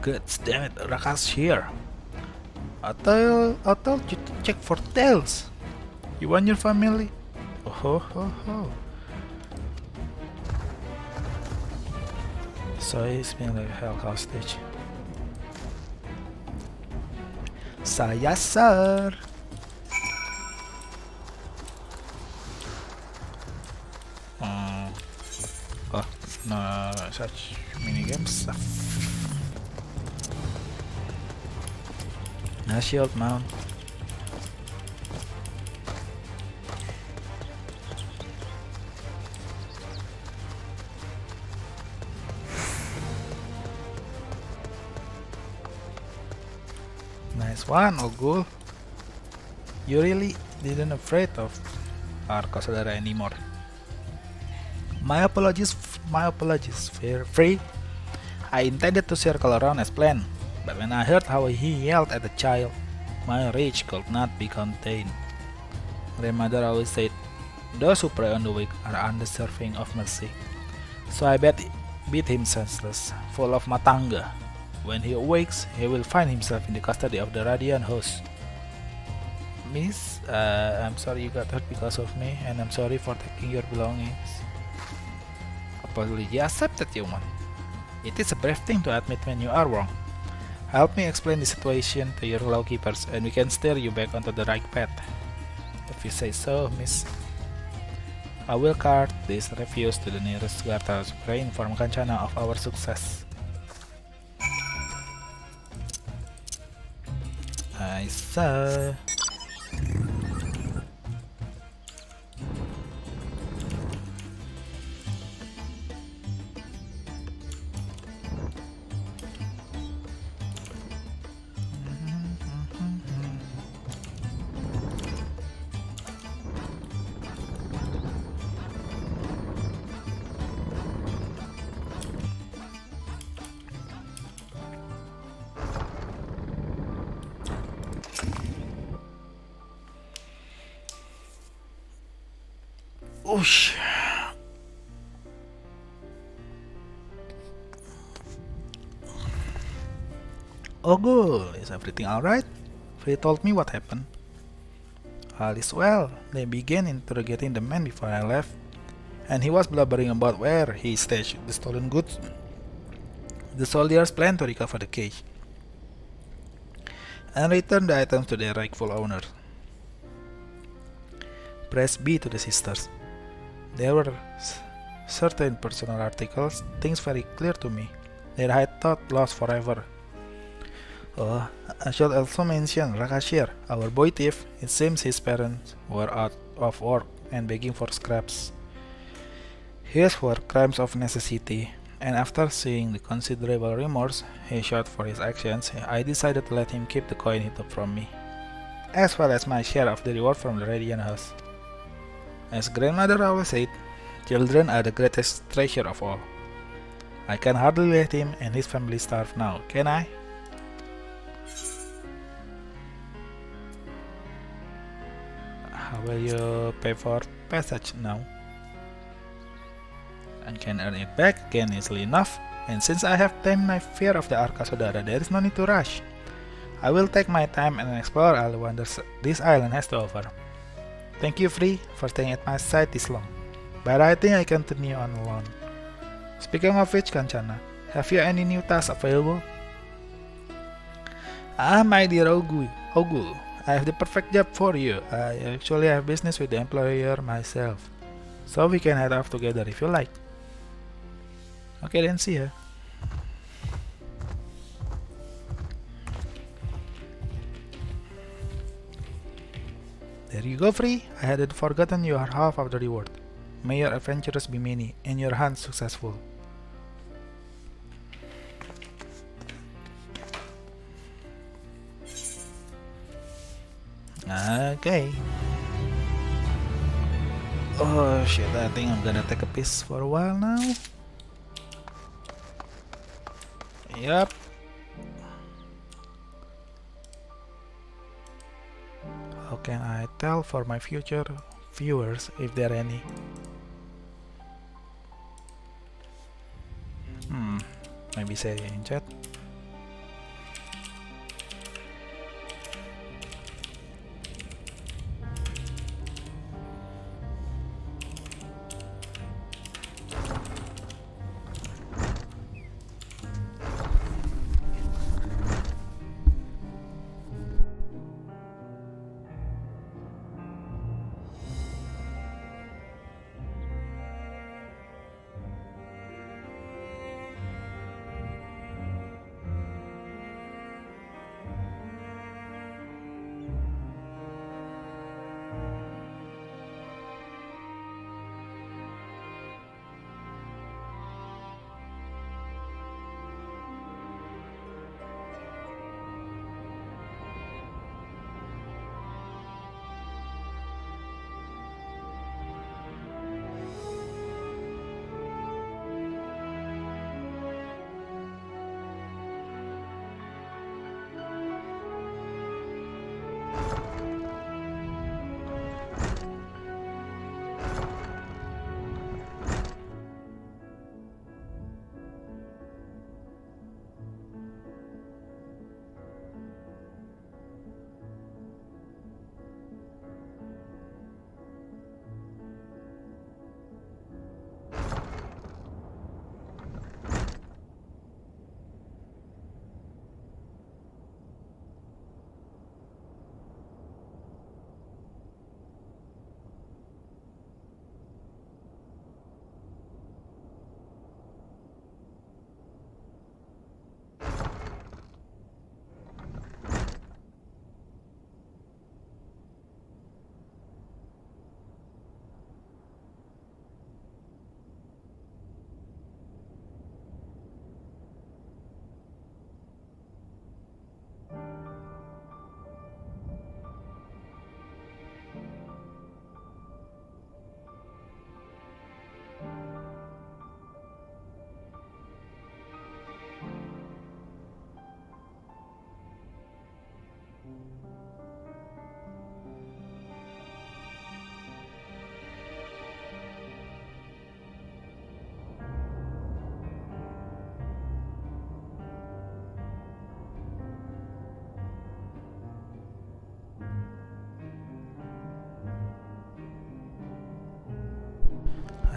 Good, damn it, Raka's here. I told you to check for tails. You want your family? Oh ho ho ho. So he's being like held hostage. Saya sir. No such minigames. A shield mount. Nice one, Ogul. You really didn't afraid of Arca Saudara anymore. My apologies, Free. I intended to circle around as planned, but when I heard how he yelled at the child, my rage could not be contained. Grandmother always said, those who prey on the weak are undeserving of mercy. So I beat him senseless, full of matanga. When he awakes, he will find himself in the custody of the Radiant host. Miss, I'm sorry you got hurt because of me, and I'm sorry for taking your belongings. Apology accepted, human. It is a brave thing to admit when you are wrong. Help me explain the situation to your lawkeepers, and we can steer you back onto the right path. If you say so, miss. I will cart these reviews to the nearest guardhouse to inform Kanchana of our success. I saw. Oosh. Oh good, is everything alright? Free told me what happened. All is well. They began interrogating the man before I left, and he was blubbering about where he stashed the stolen goods. The soldiers planned to recover the cage and return the items to their rightful owner. Press B to the sisters. There were certain personal articles, things very clear to me, that I thought lost forever. Oh, I should also mention Rakashir, our boy thief. It seems his parents were out of work and begging for scraps. His were crimes of necessity, and after seeing the considerable remorse he showed for his actions, I decided to let him keep the coin he took from me, as well as my share of the reward from the Radiant house. As grandmother always said, children are the greatest treasure of all. I can hardly let him and his family starve now, can I? How will you pay for passage now? I can earn it back again easily enough, and since I have tamed my fear of the Arca Saudara, there is no need to rush. I will take my time and explore all the wonders this island has to offer. Thank you, Free, for staying at my side this long, but I think I can continue on alone. Speaking of which, Kanchana, have you any new tasks available? Ah, my dear Ogul, I have the perfect job for you. I actually have business with the employer myself, so we can head off together if you like. Okay then, see ya. There you go, Free. I had forgotten you are half of the reward. May your adventures be many and your hunt successful. Okay. Oh shit, I think I'm gonna take a piss for a while now. Yup. How can I tell for my future viewers if there are any? Maybe say in chat.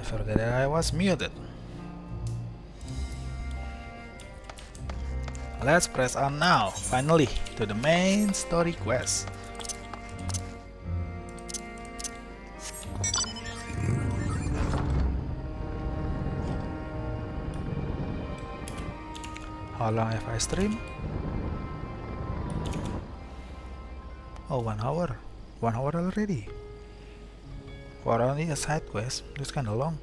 forgot that I was muted. Let's press on now, finally, to the main story quest. How long have I streamed? Oh, 1 hour. 1 hour already. For only a side quest, that's kinda long.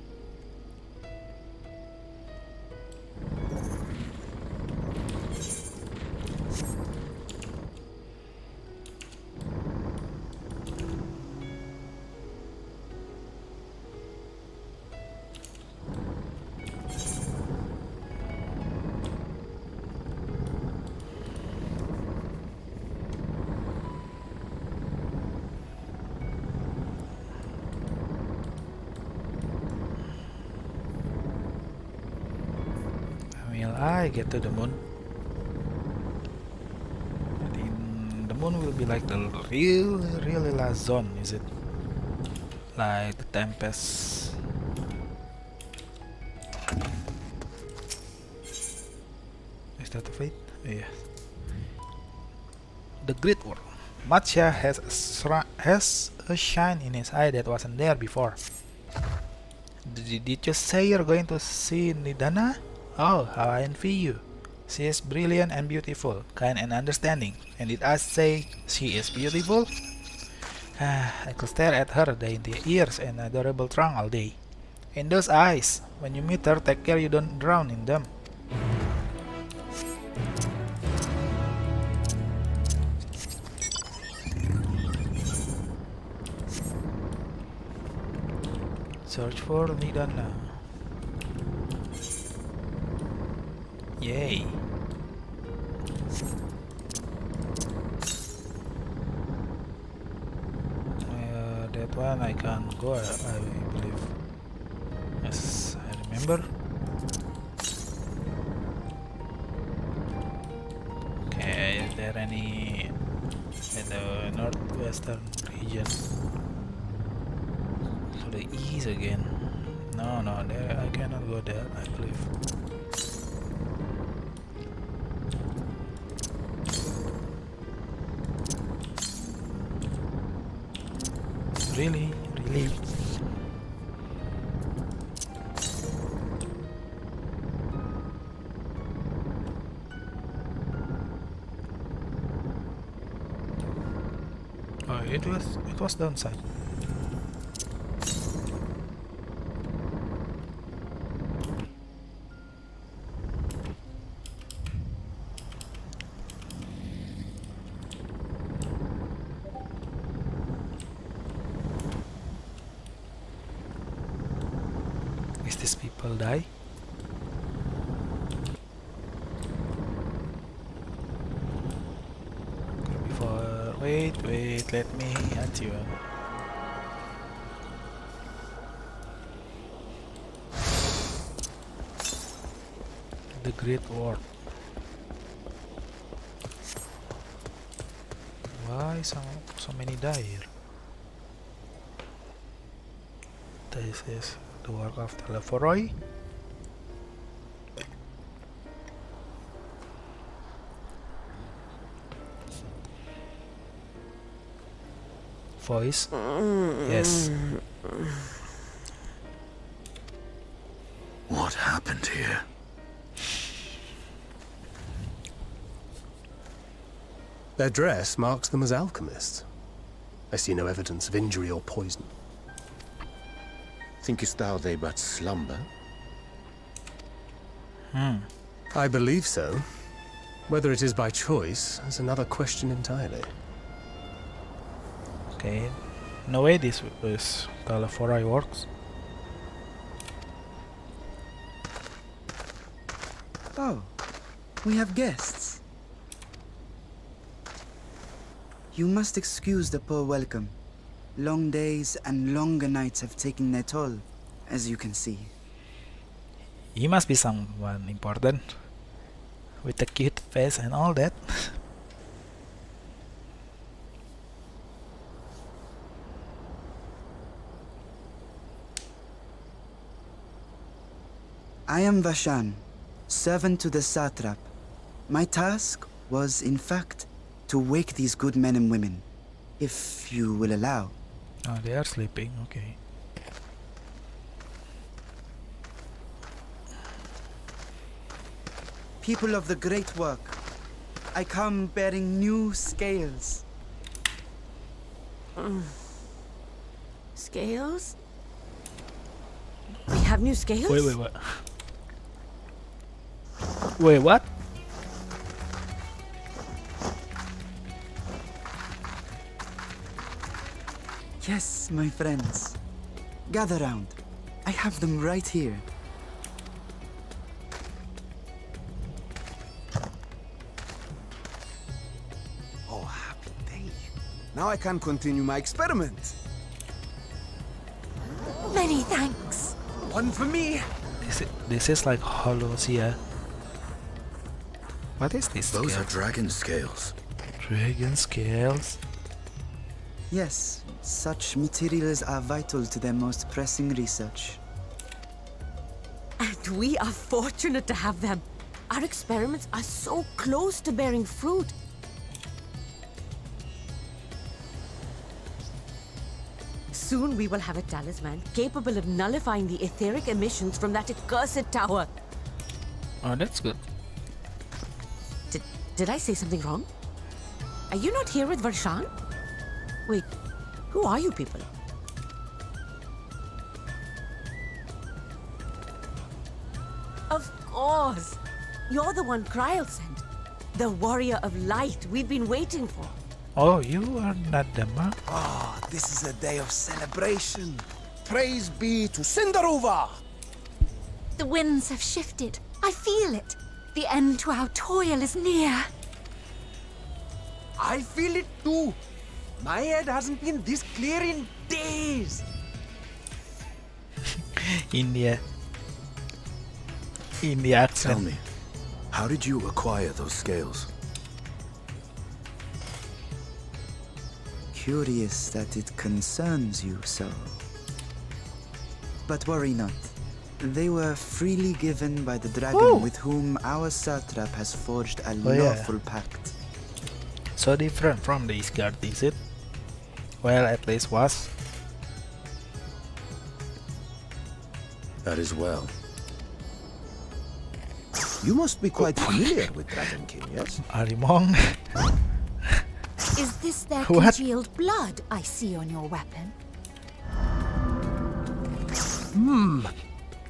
Will I get to the moon? I think the moon will be like the really last zone, is it? Like the Tempest. Is that the fate? Yes. The Great World. Matcha has a shine in his eye that wasn't there before. Did you say you're going to see Nidana? Oh, how I envy you. She is brilliant and beautiful, kind and understanding. And did I say she is beautiful? I could stare at her the ears and adorable trunk all day. And those eyes, when you meet her, take care you don't drown in them. Search for Nidana. Yay. That one I can't go, I believe. Yes, I remember. Okay, is there any in the northwestern region? To the east again. No, there I cannot go there, I believe. Really? Oh, it was downside. Is these people die? Before, wait, let me at you. The Great War. Why so many die here? This is the work of Thavnair. Voice? Yes. What happened here? Their dress marks them as alchemists. I see no evidence of injury or poison. Thinkest thou they but slumber? I believe so. Whether it is by choice is another question entirely. Okay, no way this Thavnair works. Oh, we have guests. You must excuse the poor welcome. Long days and longer nights have taken their toll, as you can see. He must be someone important, with a cute face and all that. I am Vashan, servant to the satrap. My task was, in fact, to wake these good men and women, if you will allow. Oh, they are sleeping. Okay. People of the great work, I come bearing new scales. Scales? We have new scales? Wait, what? Wait, what? Yes, my friends. Gather round. I have them right here. Oh, happy day. Now I can continue my experiment. Many thanks. One for me. This is like Holosia. What is this? Those scale? are dragon scales. Dragon scales. Yes, such materials are vital to their most pressing research. And we are fortunate to have them. Our experiments are so close to bearing fruit. Soon we will have a talisman capable of nullifying the etheric emissions from that accursed tower. Oh, that's good. Did I say something wrong? Are you not here with Varshan? Wait, who are you people? Of course! You're the one Kryl sent. The warrior of light we've been waiting for. Oh, you are not them, huh? Ah, this is a day of celebration. Praise be to Cinderova! The winds have shifted. I feel it. The end to our toil is near. I feel it too. My head hasn't been this clear in days. India Tell accent. me, how did you acquire those scales? Curious that it concerns you so. But worry not. They were freely given by the dragon Ooh. with whom our satrap has forged a Oh, yeah. lawful pact. So different from the Isgard, is it? Well, at least was. That is well. You must be quite familiar with Dragon King, yes? Arimong. Is this their What? congealed blood I see on your weapon?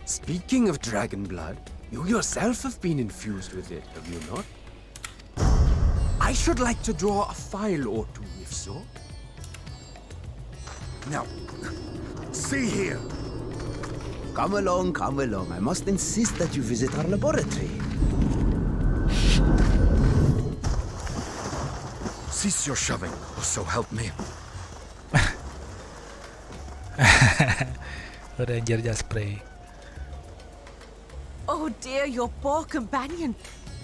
Speaking of dragon blood, you yourself have been infused with it, have you not? I should like to draw a file or two, if so. Now, see here. Come along, come along. I must insist that you visit our laboratory. Cease your shoving, or so help me. Ranger just pray. Oh dear, your poor companion.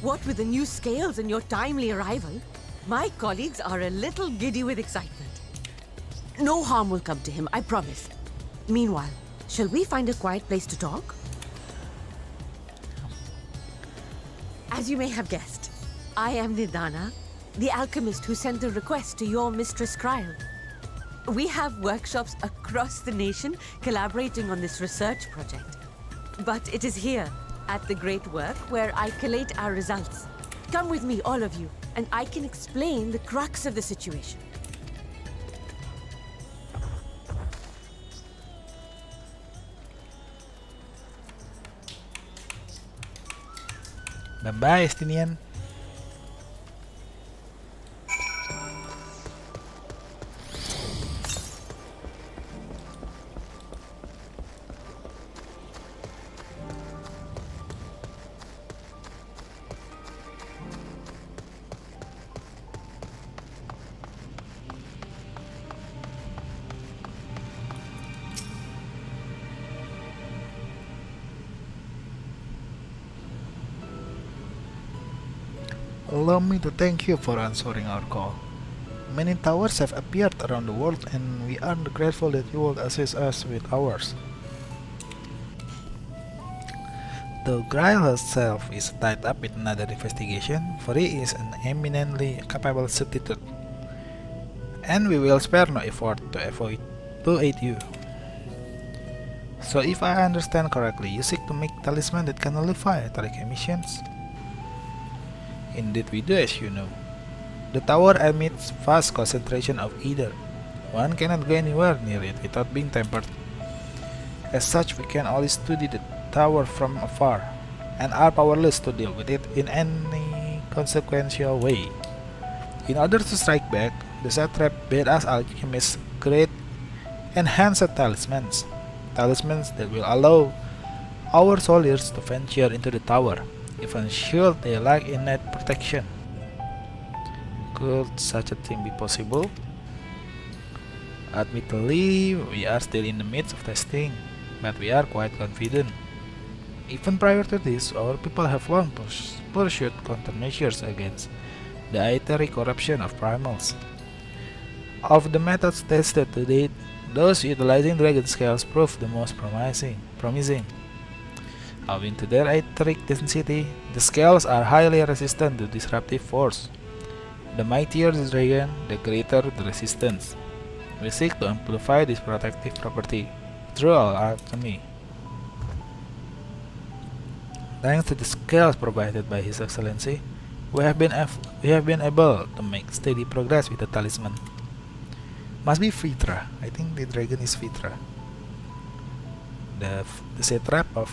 What with the new scales and your timely arrival, my colleagues are a little giddy with excitement. No harm will come to him, I promise. Meanwhile, shall we find a quiet place to talk? As you may have guessed, I am Nidana, the alchemist who sent the request to your Mistress Kryl. We have workshops across the nation collaborating on this research project. But it is here, at the Great Work, where I collate our results. Come with me, all of you, and I can explain the crux of the situation. Bye-bye, Estinian. Allow me to thank you for answering our call. Many towers have appeared around the world, and we are grateful that you will assist us with ours. Though Grail herself is tied up with another investigation, Free is an eminently capable substitute, and we will spare no effort to aid you. So if I understand correctly, you seek to make talisman that can nullify etheric emissions? Indeed we do, as you know. The tower emits vast concentration of ether. One cannot go anywhere near it without being tempered. As such, we can only study the tower from afar, and are powerless to deal with it in any consequential way. In order to strike back, the satrap bade us alchemists create enhanced talismans. Talismans that will allow our soldiers to venture into the tower, even should they lack innate protection. Could such a thing be possible? Admittedly, we are still in the midst of testing, but we are quite confident. Even prior to this, our people have long pursued countermeasures against the etheric corruption of primals. Of the methods tested to date, those utilizing dragon scales proved the most promising. Owing to their etheric density, the scales are highly resistant to disruptive force. The mightier the dragon, the greater the resistance. We seek to amplify this protective property through our alchemy. Thanks to the scales provided by His Excellency, we have been able to make steady progress with the talisman. Must be Fitra. I think the dragon is Fitra. The satrap of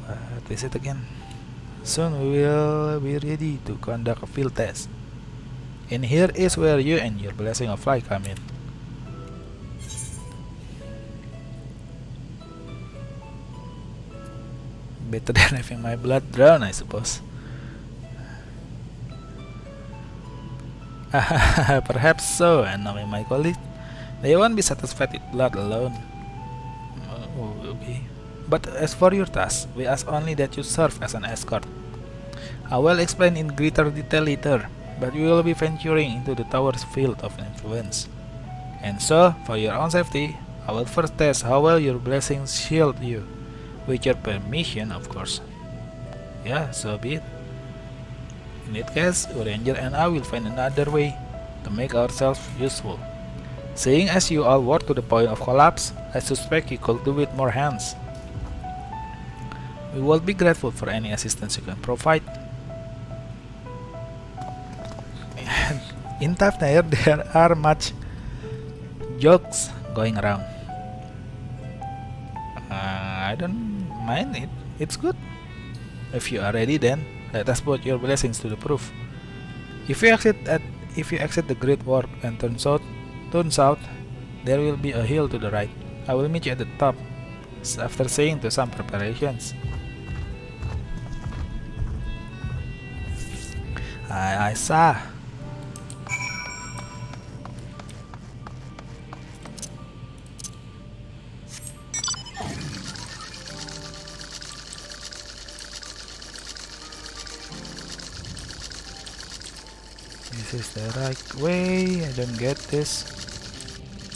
what is it again? Soon we will be ready to conduct a field test. And here is where you and your blessing of light come in. Better than having my blood drawn, I suppose. Perhaps so, and knowing my colleagues, they won't be satisfied with blood alone. Okay. But as for your task, we ask only that you serve as an escort. I will explain in greater detail later, but you will be venturing into the tower's field of influence. And so, for your own safety, I will first test how well your blessings shield you. With your permission, of course. Yeah, so be it. In that case, Uranger and I will find another way to make ourselves useful. Seeing as you all work to the point of collapse, I suspect you could do with more hands. We will be grateful for any assistance you can provide. In Thavnair, there are much jokes going around. I don't mind it. It's good. If you are ready, then let us put your blessings to the proof. If you exit the Great Warp and turn south, there will be a hill to the right. I will meet you at the top. After saying to some preparations. I saw. This is the right way. I don't get this.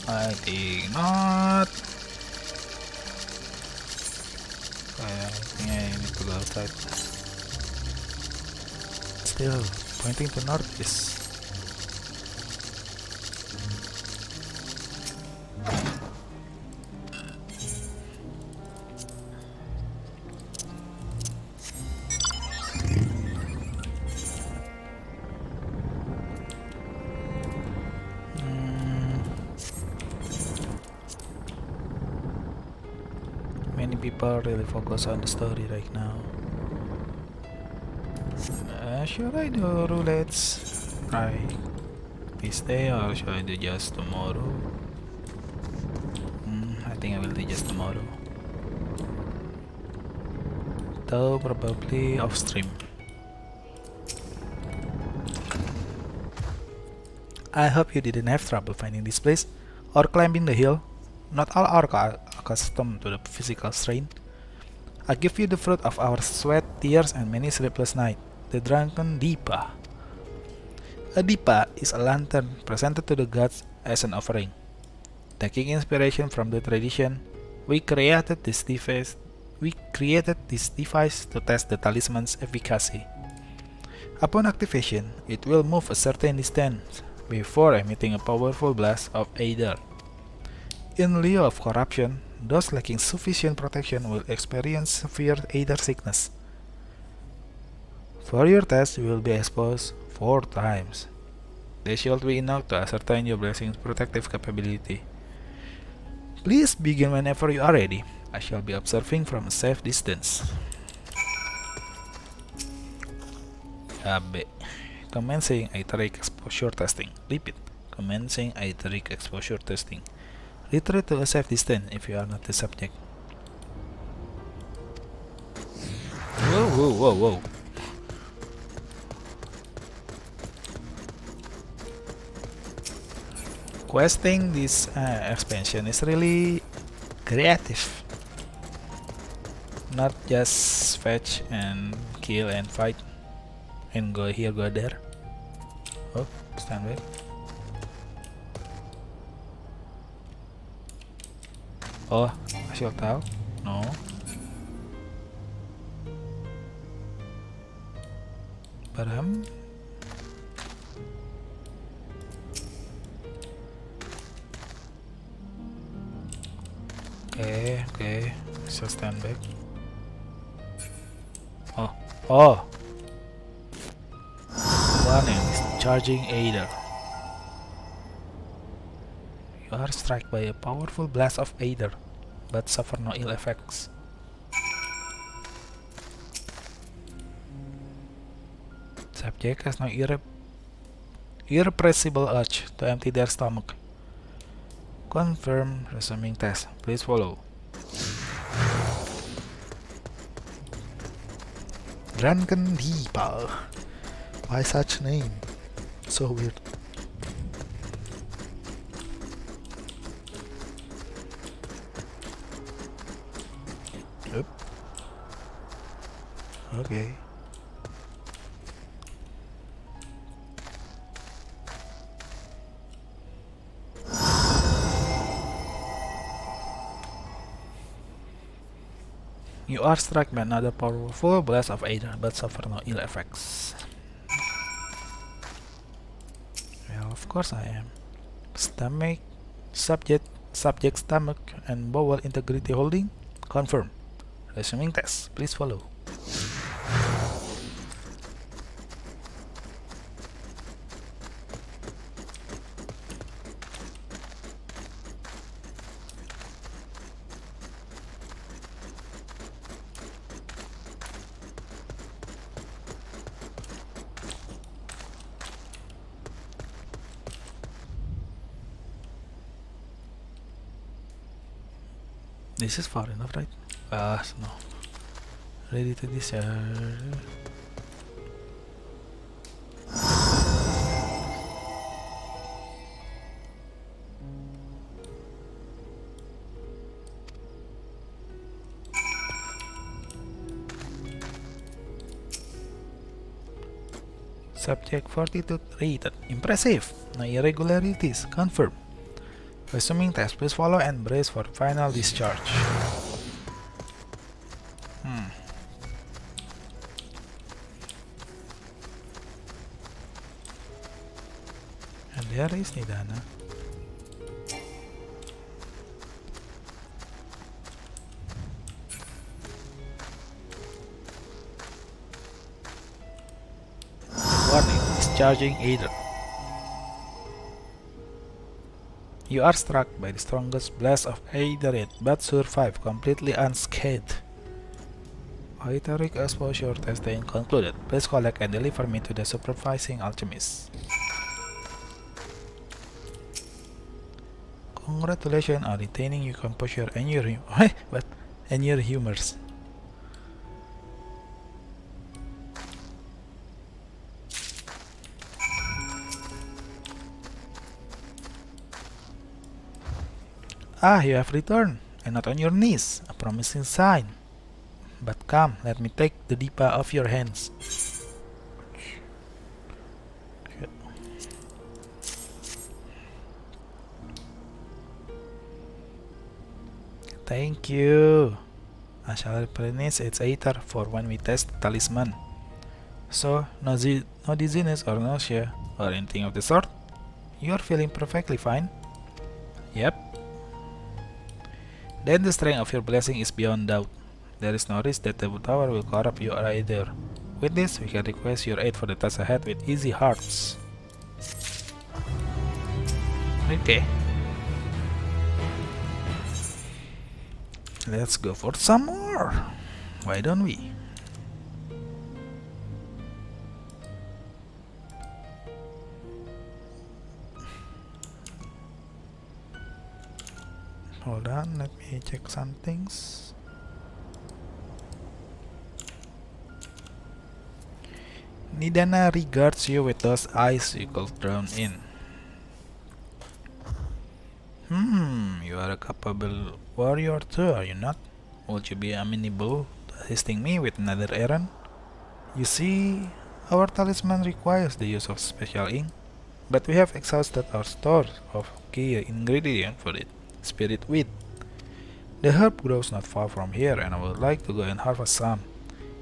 I think not. I think I need to go outside. Still pointing to northeast. Many people really focus on the story right now. Should I do roulettes right this day, or should I do just tomorrow? I think I will do just tomorrow. Though probably off stream. I hope you didn't have trouble finding this place or climbing the hill. Not all are accustomed to the physical strain. I give you the fruit of our sweat, tears, and many sleepless nights, the drunken Deepa. A Deepa is a lantern presented to the gods as an offering. Taking inspiration from the tradition, we created this device we created this device to test the talisman's efficacy. Upon activation, it will move a certain distance before emitting a powerful blast of Aether. In lieu of corruption, those lacking sufficient protection will experience severe Aether sickness. For your test, you will be exposed 4 times. They should be enough to ascertain your blessing's protective capability. Please begin whenever you are ready. I shall be observing from a safe distance. AB. Commencing etheric exposure testing. Repeat. Commencing etheric exposure testing. Retreat to a safe distance if you are not the subject. Whoa, whoa, whoa, whoa. Questing this expansion is really creative. Not just fetch and kill and fight and go here, go there. Oh, stand back. Oh, I should tahu. No. Padam. Okay. So stand back. Oh. Warning, charging Aether. You are struck by a powerful blast of Aether, but suffer no ill effects. Subject has no irrepressible urge to empty their stomach. Confirm, resuming test. Please follow. Drunken Deepa. Why such name? So weird. Yep. Okay. You are struck by another powerful blast of Aether, but suffer no ill effects. Well, of course I am. Stomach, subject stomach and bowel integrity holding. Confirm. Resuming test. Please follow. This is far enough, right? No. Ready to discharge. Subject 42 rated. Impressive. No irregularities. Confirm. Resuming test, please follow and brace for final discharge. And there is Nidana. Warning, discharging Aether. You are struck by the strongest blast of Aether but survive completely unscathed. Etheric exposure testing concluded. Please collect and deliver me to the supervising alchemist. Congratulations on retaining your composure and your humors. Ah, you have returned, and not on your knees, a promising sign. But come, let me take the Deepa off your hands. Thank you. I shall replenish its ether for when we test the talisman. So, no dizziness or nausea or anything of the sort? You are feeling perfectly fine? Yep. Then the strength of your blessing is beyond doubt. There is no risk that the tower will corrupt you either. With this, we can request your aid for the task ahead with easy hearts. Okay. Let's go for some more. Why don't we? Hold on, let me check some things. Nidana regards you with those eyes you could drown in. You are a capable warrior too, are you not? Would you be amenable to assisting me with another errand? You see, our talisman requires the use of special ink, but we have exhausted our stores of key ingredient for it, spirit weed. The herb grows not far from here, and I would like to go and harvest some.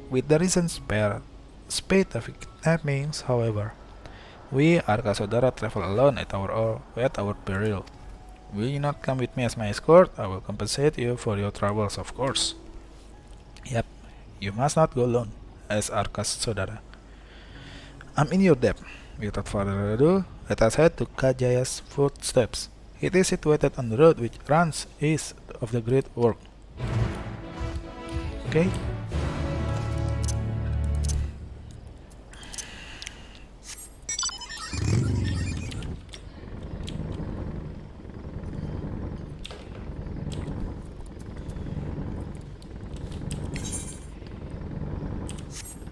With the recent spate of kidnappings, however, we Arka Saudara travel alone at our peril. Will you not come with me as my escort? I will compensate you for your troubles, of course. Yep, you must not go alone, as Arka Saudara. I'm in your debt. Without further ado, let us head to Kajaya's footsteps. It is situated on the road which runs east of the Great Work. Okay.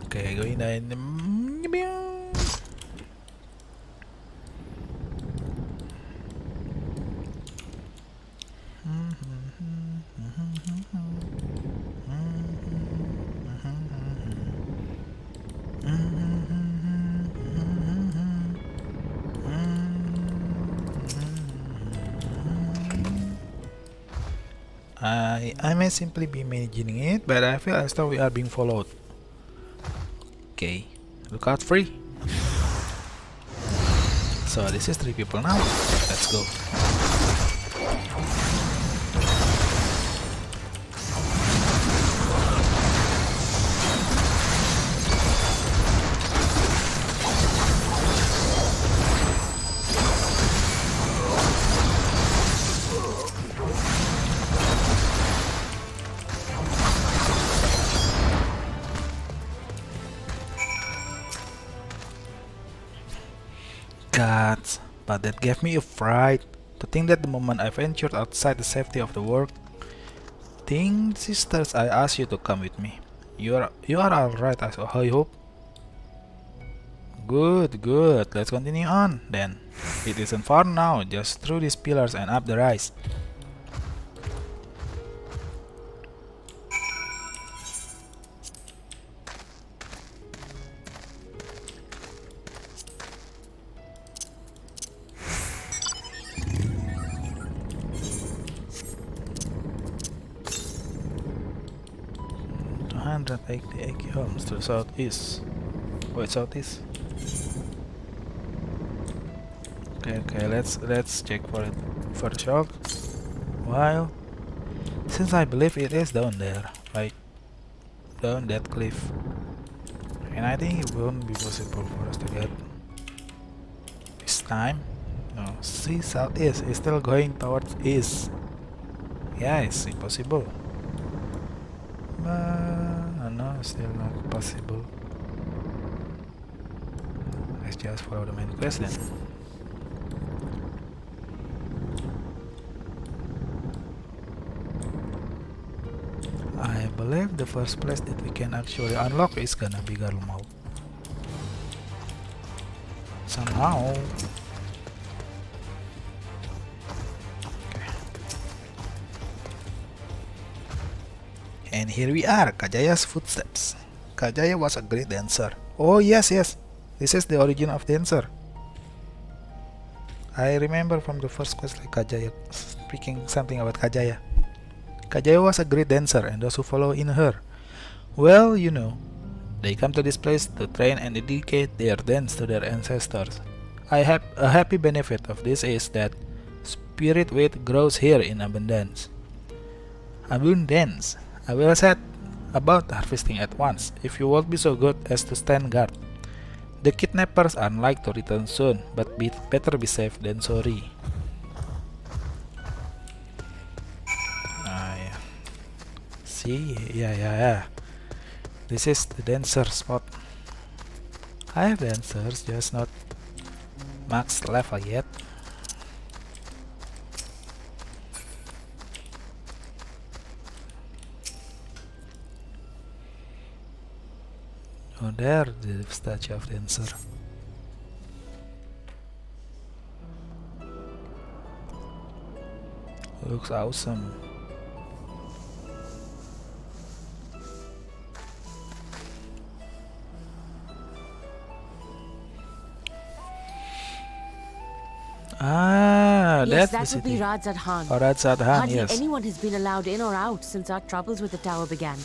Okay, going down the I may simply be imagining it, but I feel as though we are being followed. Okay, look out free. So this is 3 people now. Let's go. Gods, but that gave me a fright. To think that the moment I ventured outside the safety of the work, think sisters, I asked you to come with me. You are alright, I hope. Good. Let's continue on then. It isn't far now, just through these pillars and up the rise. Take the egg homes to the southeast. Wait, southeast. Okay, let's check for it for the shop. While since I believe it is down there, like down that cliff, and I think it won't be possible for us to get this time. No, see, southeast is still going towards east. Yeah, it's impossible. But no, still not possible. Let's just follow the main quest then. I believe the first place that we can actually unlock is gonna be Garlemald. Somehow. And here we are, Kajaya's footsteps. Kajaya was a great dancer. Oh yes, this is the origin of dancer. I remember from the first quest like Kajaya speaking something about Kajaya. Kajaya was a great dancer, and those who follow in her, well, you know, they come to this place to train and dedicate their dance to their ancestors. A happy benefit of this is that spirit wheat grows here in abundance. Abundance. I will set about harvesting at once, if you won't be so good as to stand guard. The kidnappers are like to return soon, but better be safe than sorry. Yeah. See, yeah. This is the dancer spot. I have dancers, just not max level yet. Oh, there, the statue of dancer. Looks awesome. Ah, Yes, that's that would be Radzat Khan. Oh, Radzat Khan, Hardly yes. anyone has been allowed in or out since our troubles with the tower began.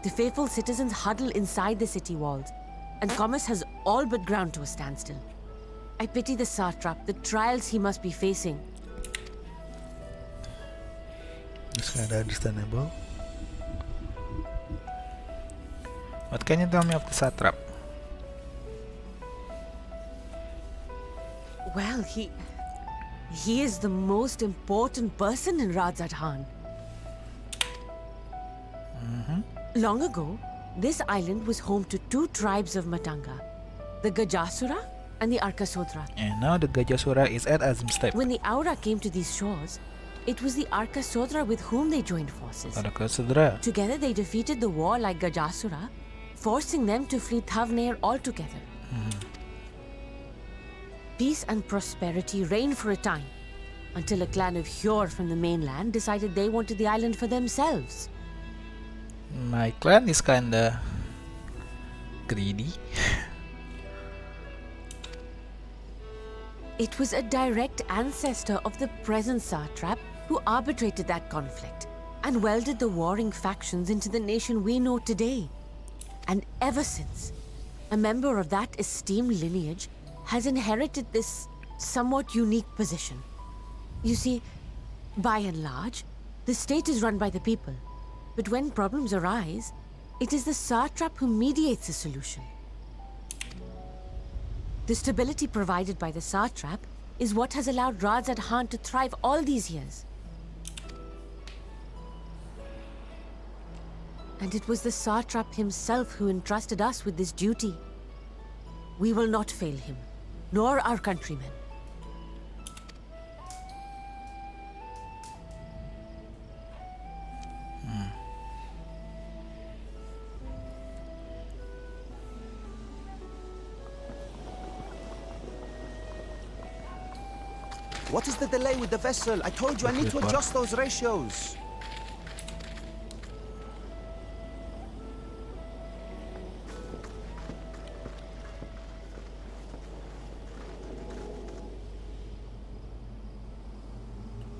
The faithful citizens huddle inside the city walls, and commerce has all but ground to a standstill. I pity the satrap, the trials he must be facing. It's kind of understandable. What can you tell me of the satrap? Well, he is the most important person in Radzat Khan. Long ago, this island was home to two tribes of Matanga, the Gajasura and the Arkasodra. And now the Gajasura is at Azim Steppe. When the Aura came to these shores, it was the Arkasodra with whom they joined forces. Arkasodra. Together they defeated the war like Gajasura, forcing them to flee Thavnair altogether. Peace and prosperity reigned for a time, until a clan of Hjor from the mainland decided they wanted the island for themselves. My clan is kinda greedy. It was a direct ancestor of the present satrap who arbitrated that conflict and welded the warring factions into the nation we know today. And ever since, a member of that esteemed lineage has inherited this somewhat unique position. You see, by and large, the state is run by the people. But when problems arise, it is the satrap who mediates a solution. The stability provided by the satrap is what has allowed Radzat Khan to thrive all these years. And it was the satrap himself who entrusted us with this duty. We will not fail him, nor our countrymen. What is the delay with the vessel? I told you I need to adjust those ratios.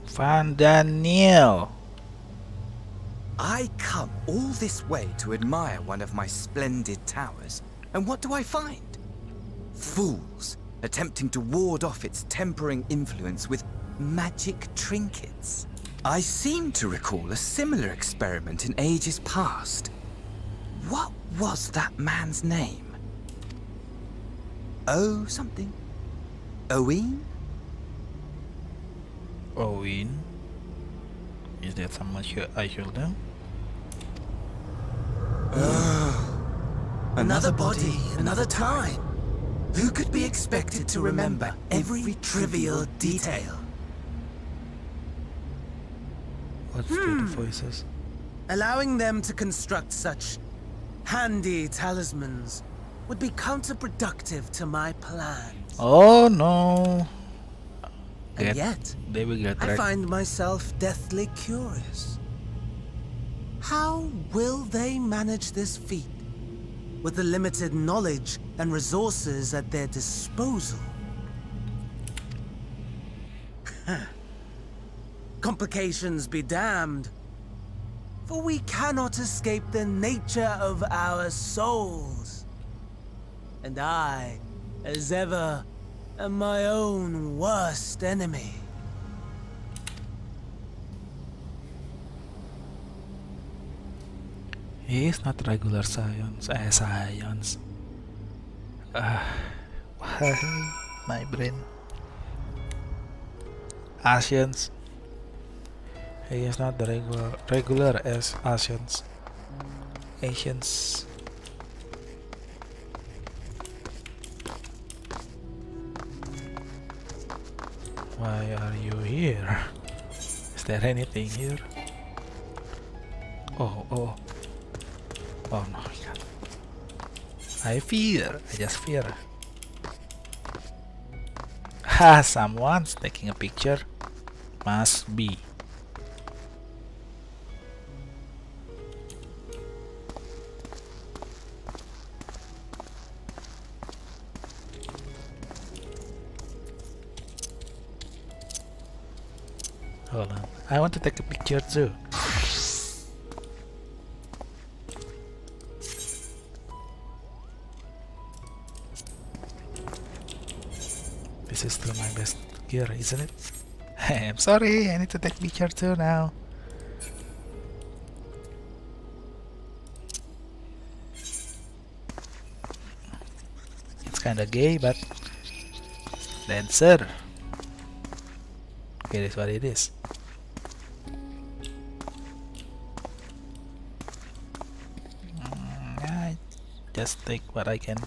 Van Daniel. I come all this way to admire one of my splendid towers, and what do I find? Fools attempting to ward off its tempering influence with magic trinkets. I seem to recall a similar experiment in ages past. What was that man's name? Oh, something. Owen? Owen. Is that someone I should know? Another body, another time. Who could be expected to remember every trivial detail? What's the voices? Allowing them to construct such handy talismans would be counterproductive to my plans. Oh no. And yet, They will get I wrecked. find myself deathly curious. How will they manage this feat with the limited knowledge and resources at their disposal? Complications be damned. For we cannot escape the nature of our souls. And I, as ever, am my own worst enemy. He is not regular science. Science. Why my brain? Asians. He is not the regular as Asians. Asians. Why are you here? Is there anything here? Oh no, my God. I just fear. Ha, someone's taking a picture. Must be. Hold on. I want to take a picture too. This is still my best gear, isn't it? I'm sorry, I need to take picture too now. It's kinda gay, but dancer. It is what it is. I just take what I can.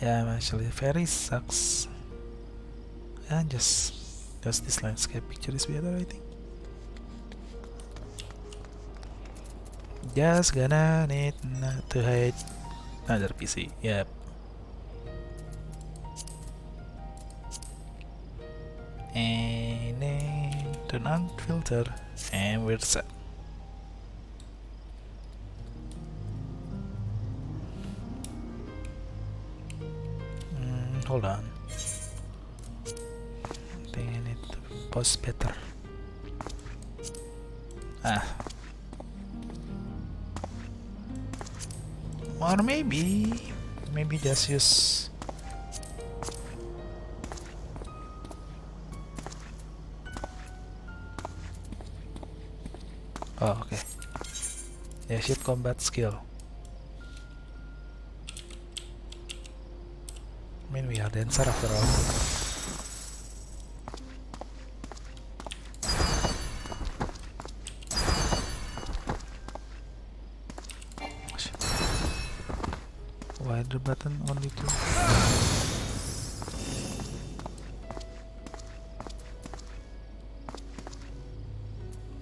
Yeah, I'm actually very sucks. And just this landscape picture is better, I think. Just gonna need to hide another PC. Yep. And then turn on filter, and we're set. Hold on. I think I need to pause better. Or maybe just use. Oh, okay. Yeah, shift combat skill. I mean, we are dancer after all. Shit. Why the button only two?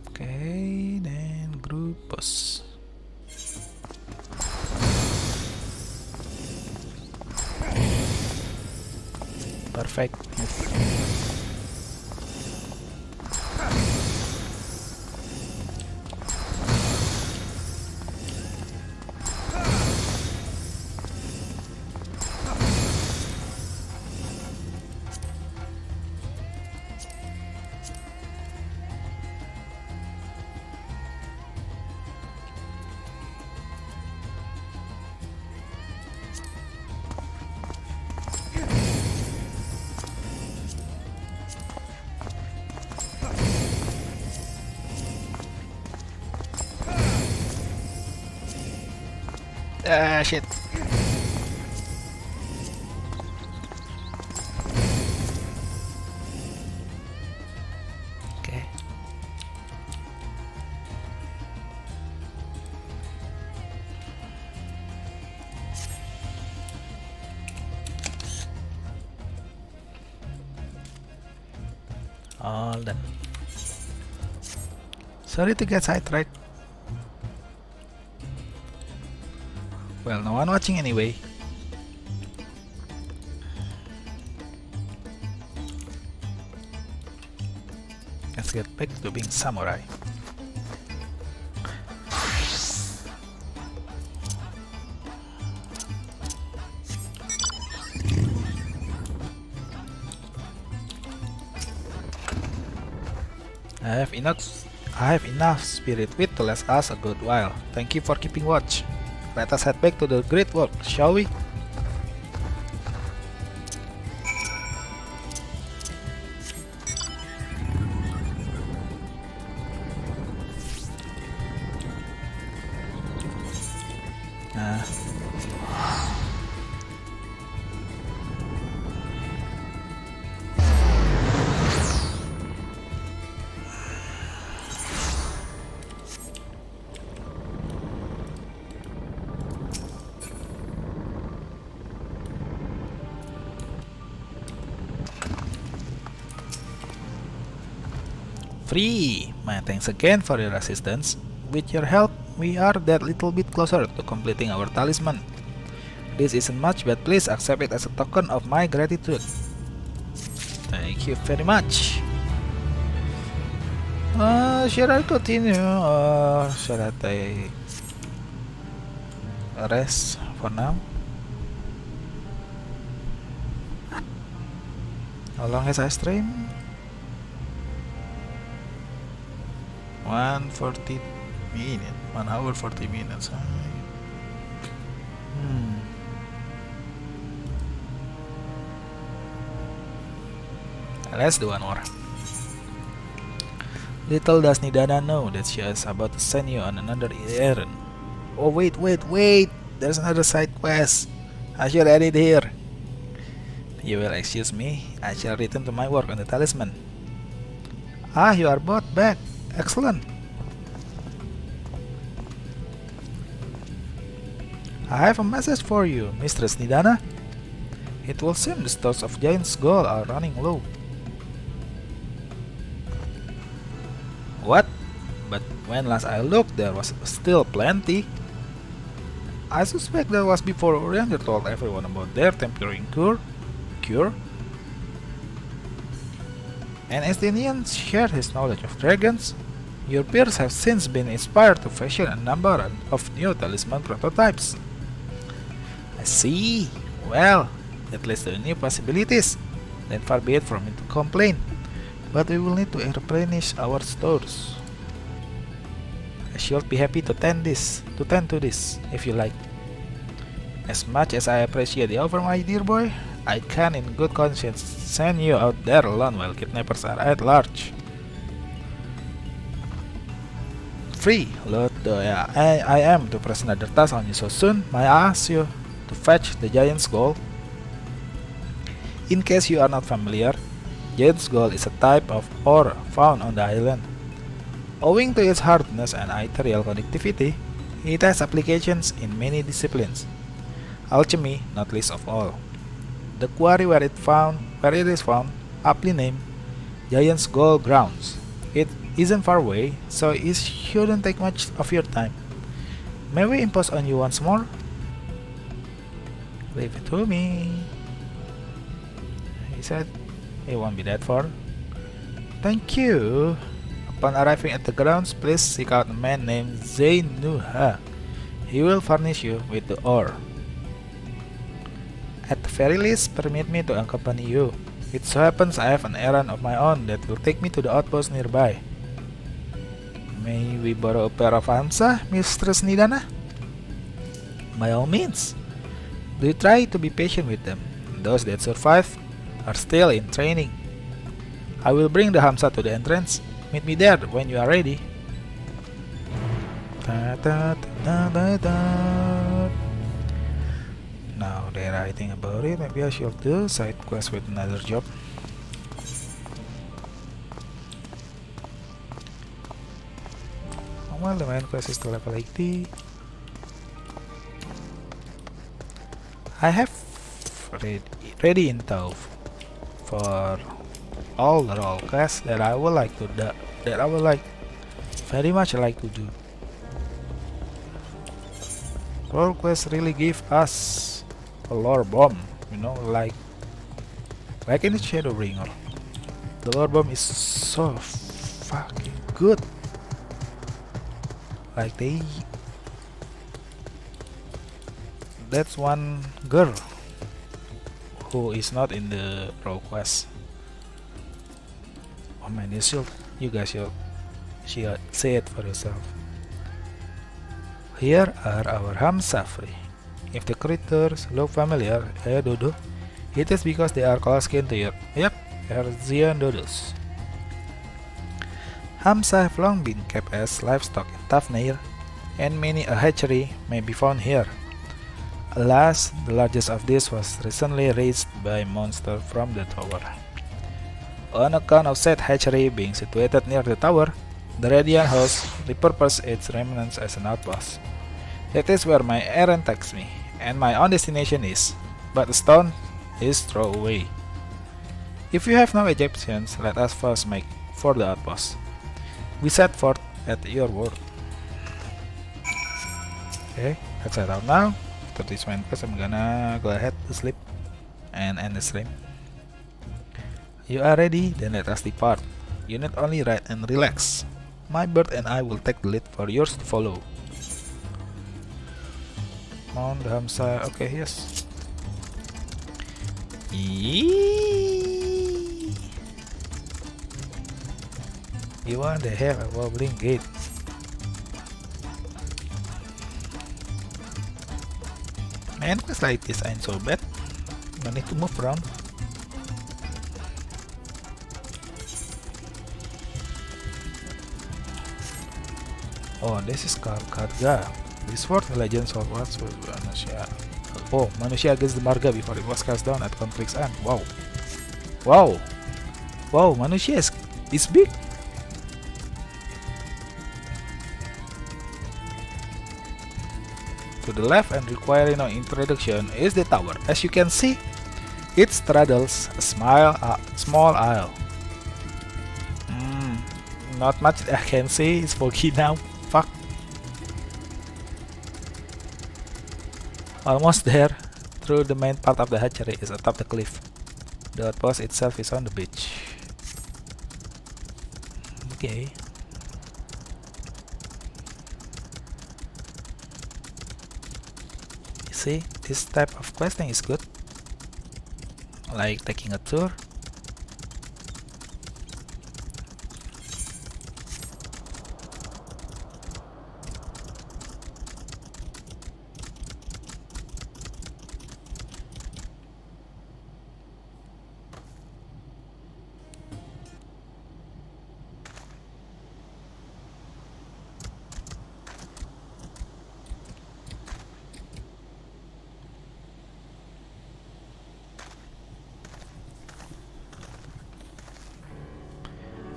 Okay, then group boss. Perfect. Shit. Okay. All done. Sorry to get sidetracked. Well, no one watching anyway. Let's get back to being samurai. I have enough spirit wit to last us a good while. Thank you for keeping watch. Let us head back to the great work, shall we? Free! My thanks again for your assistance. With your help, we are that little bit closer to completing our talisman. This isn't much, but please accept it as a token of my gratitude. Thank you very much. Should I continue or should I take a rest for now? How long has I streamed? 140 minutes, 1 hour 40 minutes. Let's do one more. Little does Nidana know that she is about to send you on another errand. Oh wait, there's another side quest. I should add it here. You will excuse me, I shall return to my work on the talisman. Ah, you are both back. Excellent. I have a message for you, Mistress Nidana. It will seem the stores of Giant's Gold are running low. What? But when last I looked, there was still plenty. I suspect that was before Oriander told everyone about their temporary cure. And as the Neon shared his knowledge of dragons, your peers have since been inspired to fashion a number of new talisman prototypes. I see. Well, that leads to new possibilities. Then far be it from me to complain. But we will need to replenish our stores. I should be happy to tend to this, if you like. As much as I appreciate the offer, my dear boy, I can in good conscience send you out there alone while kidnappers are at large. Free, Lord, though I am to press another task on you so soon, may I ask you to fetch the Giant's Gold? In case you are not familiar, Giant's Gold is a type of ore found on the island. Owing to its hardness and ethereal conductivity, it has applications in many disciplines, alchemy not least of all. The quarry where it is found, aptly named Giant's Gold Grounds. It isn't far away, so it shouldn't take much of your time. May we impose on you once more? Leave it to me. He said it won't be that far. Thank you. Upon arriving at the grounds, please seek out a man named Zainuha. He will furnish you with the ore. At the very least, permit me to accompany you. It so happens I have an errand of my own that will take me to the outpost nearby. May we borrow a pair of Hamsa, Mistress Nidana? By all means. Do try to be patient with them. Those that survive are still in training. I will bring the Hamsa to the entrance. Meet me there when you are ready. Now they're writing about it, maybe I should do side quest with another job. Well, the main quest is to level 80. I have ready intel for all the role quests that I would like to very much like to do. Role quests really give us a lore bomb, you know, like in the Shadowbringer. The lore bomb is so fucking good. Like that's one girl who is not in the role quest. Oh man, this shield You guys should see it for yourself. Here are our Hamsafri. If the creatures look familiar, Dodo, it is because they are close kin to your Herzian dodos. Hamsa have long been kept as livestock in Thavnair, and many a hatchery may be found here. Alas, the largest of these was recently raised by monsters from the tower. On account of said hatchery being situated near the tower, the Radiant Host repurposed its remnants as an outpost. That is where my errand takes me, and my own destination is, but the stone is thrown away. If you have no Egyptians, let us first make for the outpost. We set forth at your word. Okay, let's head out now. After this main quest, I'm gonna go ahead to sleep and end the stream. You are ready? Then let us depart. You need only ride and relax. My bird and I will take the lead for yours to follow. Mount the Hamsa. Okay, yes. Eeeeee. You want to have a wobbling gate. Man, quests like this ain't so bad. No need to move around. Oh, this is Karga. This sword legends of what manusia. Oh, manusia against the marga before it was cast down at conflict's end. Wow. Wow. Wow, manusia is big. To the left and requiring no introduction is the tower. As you can see, it straddles a small isle. Not much I can see. It's foggy now. Fuck. Almost there. Through the main part of the hatchery is atop the cliff. The outpost itself is on the beach. Okay. You see, this type of questing is good. Like taking a tour.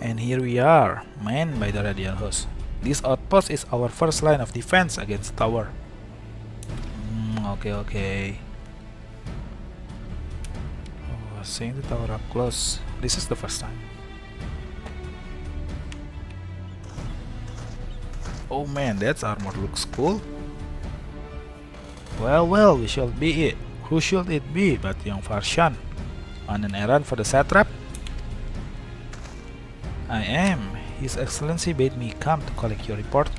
And here we are, manned by the Radiant Host. This outpost is our first line of defense against the tower. Okay. Oh, seeing the tower up close. This is the first time. Oh man, that armor looks cool. Well, we shall be it. Who should it be but young Farshan? On an errand for the satrap? I am. His Excellency bade me come to collect your report.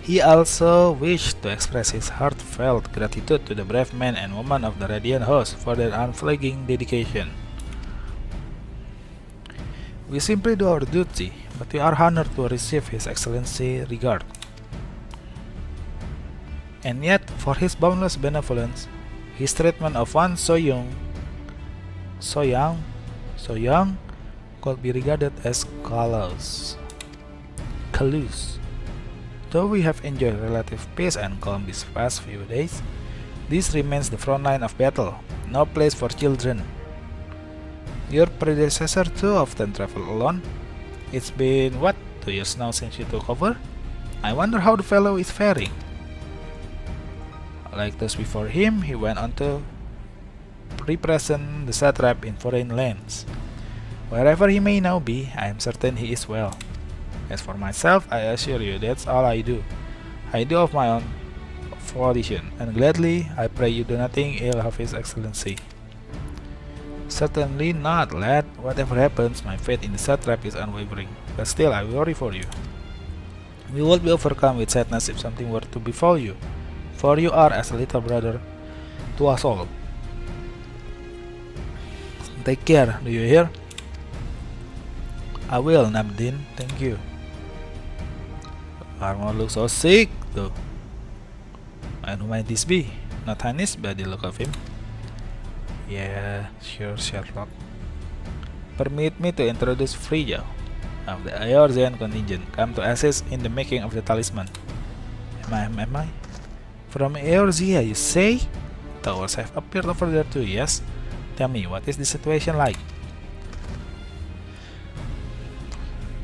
He also wished to express his heartfelt gratitude to the brave men and women of the Radiant Host for their unflagging dedication. We simply do our duty, but we are honored to receive His Excellency regard. And yet, for his boundless benevolence, his treatment of one so young, could be regarded as callous. Though we have enjoyed relative peace and calm these past few days, this remains the front line of battle, no place for children. Your predecessor too often traveled alone. It's been, 2 years now since you took over? I wonder how the fellow is faring. Like those before him, he went on to represent the satrap in foreign lands. Wherever he may now be, I am certain he is well. As for myself, I assure you that's all I do. I do of my own volition, and gladly I pray you do nothing ill of His Excellency. Certainly not, lad. Whatever happens, my faith in the satrap is unwavering, but still I worry for you. We will be overcome with sadness if something were to befall you, for you are as a little brother to us all. Take care, do you hear? I will, Namdin. Thank you. Armor looks so sick, though. And who might this be? Not Hannes by the look of him. Yeah, sure, Sherlock. Permit me to introduce Frigio of the Eorzean contingent, come to assist in the making of the talisman. Am I? From Eorzea, you say? Towers have appeared over there too, yes? Tell me, what is the situation like?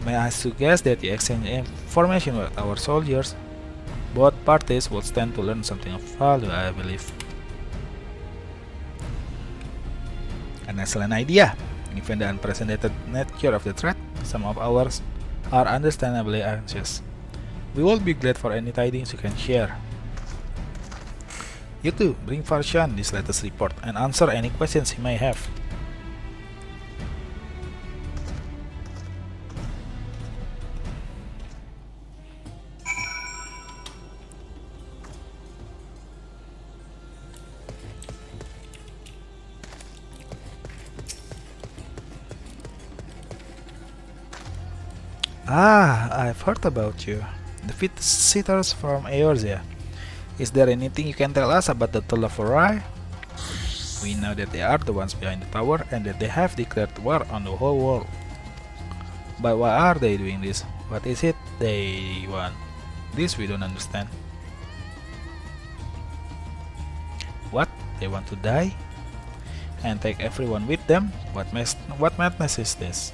May I suggest that you exchange information with our soldiers? Both parties will stand to learn something of value, I believe. An excellent idea. Given the unprecedented nature of the threat, some of ours are understandably anxious. We will be glad for any tidings you can share. You too, bring Farshan this latest report and answer any questions he may have. Ah, I've heard about you. The visitors from Eorzea. Is there anything you can tell us about the Tulaforai? We know that they are the ones behind the tower and that they have declared war on the whole world. But why are they doing this? What is it they want? This we don't understand. What? They want to die? And take everyone with them? What madness is this?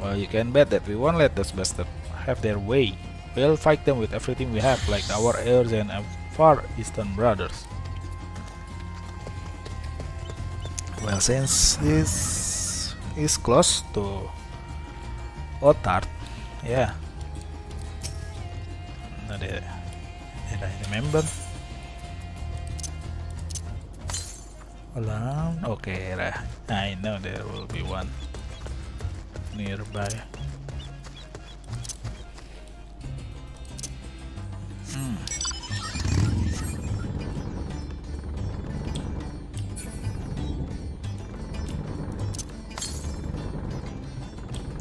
Well, you can bet that we won't let those bastards have their way. We'll fight them with everything we have, like our Eorzean and Far Eastern brothers. Well, since this is close to Otard, yeah. Did I remember? Alarm? Okay, I know there will be one nearby.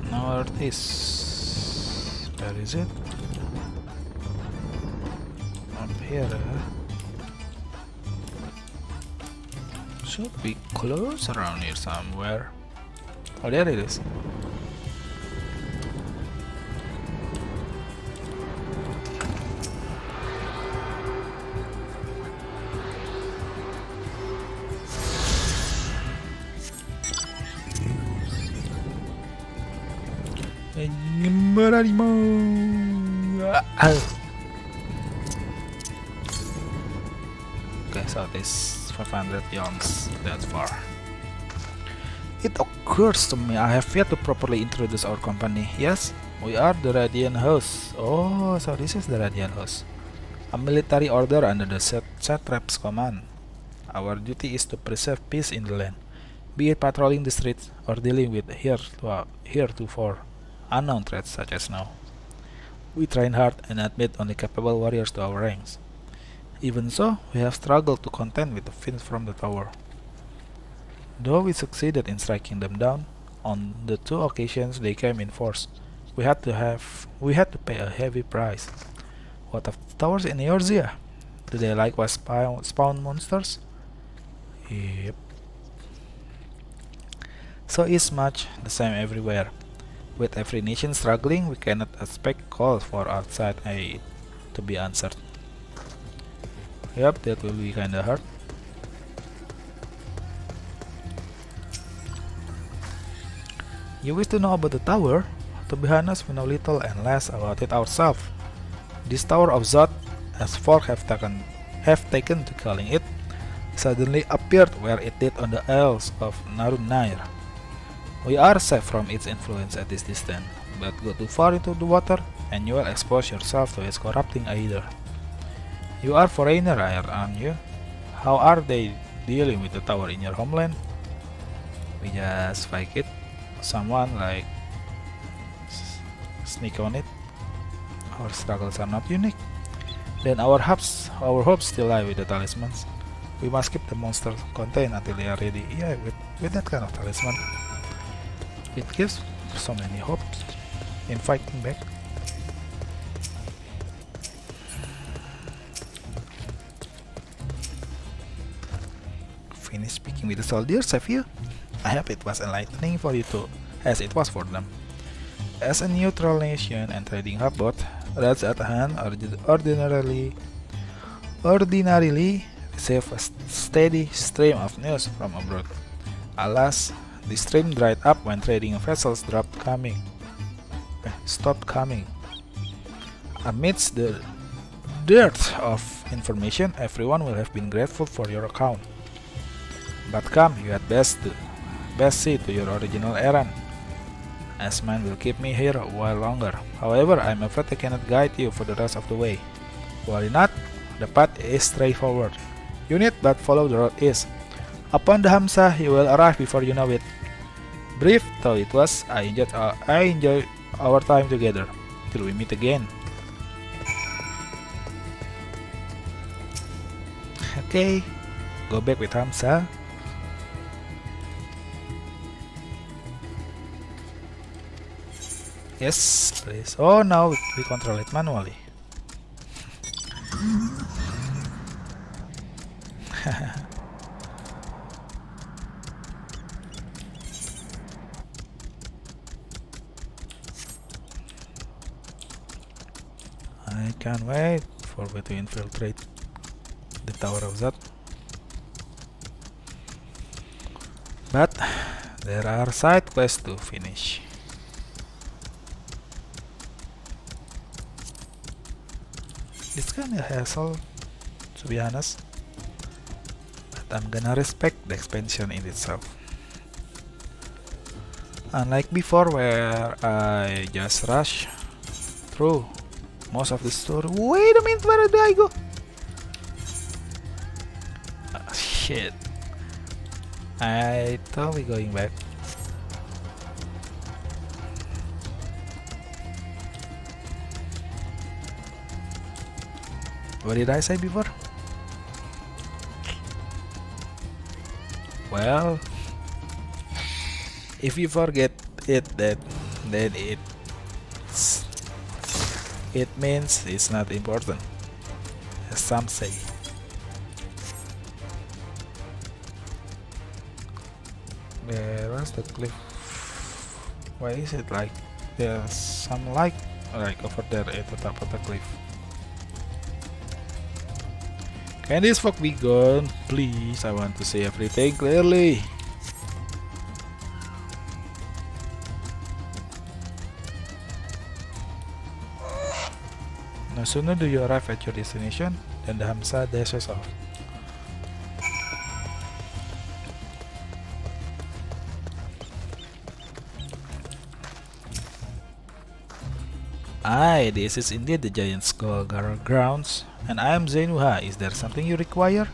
Northeast. Where is it? Up here. Should be close around here somewhere. Oh, there it is. Okay, so this 500 yards, that's far. It occurs to me I have yet to properly introduce our company. Yes, we are the Radiant Host. Oh, so this is the Radiant Host, a military order under the Satrap's command. Our duty is to preserve peace in the land, be it patrolling the streets or dealing with heretofore unknown threats such as now. We train hard and admit only capable warriors to our ranks. Even so, we have struggled to contend with the fiends from the tower. Though we succeeded in striking them down, on the 2 occasions they came in force, we had to pay a heavy price. What of the towers in Eorzea? Do they likewise spawn monsters? Yep. So it's much the same everywhere. With every nation struggling, we cannot expect calls for outside aid to be answered. Yep, that will be kinda hard. You wish to know about the tower? To be honest, we know little and less about it ourselves. This Tower of Zod, as folk have taken to calling it, suddenly appeared where it did on the Isles of Thavnair. We are safe from its influence at this distance, but go too far into the water and you will expose yourself to its corrupting aether. You are foreigner, aren't you? How are they dealing with the tower in your homeland? We just fake it. Someone like sneak on it. Our struggles are not unique. Then our hopes still lie with the talismans. We must keep the monsters contained until they are ready. Yeah, with that kind of talisman. It gives so many hopes in fighting back. Finish speaking with the soldiers, have you? I hope it was enlightening for you too, as it was for them. As a neutral nation and trading hub, both Rats at hand ordinarily receive a steady stream of news from abroad. Alas, the stream dried up when trading vessels stopped coming. Amidst the dearth of information, everyone will have been grateful for your account. But come, you had best see to your original errand, as mine will keep me here a while longer. However, I am afraid I cannot guide you for the rest of the way. Worry not, the path is straightforward. You need but follow the road east. Upon the Hamsa, you will arrive before you know it. Brief though it was, I enjoy our time together. Till we meet again. Okay, go back with Hamsa. Yes, please. Oh, now we control it manually. I can't wait for me to infiltrate the Tower of Zat. But there are side quests to finish. It's kinda hassle, to be honest, but I'm gonna respect the expansion in itself. Unlike before where I just rush through most of the story. Wait a minute, where did I go? Shit. I totally going back. What did I say before? Well, if you forget it, then it means it's not important, as some say. There was the cliff. Why is it like there's some light like over there at the top of the cliff? Can this fog be gone? Please, I want to see everything clearly. No sooner do you arrive at your destination than the Hamsa dashes off. Aye, this is indeed the giant skull grounds, and I am Zenuha. Is there something you require?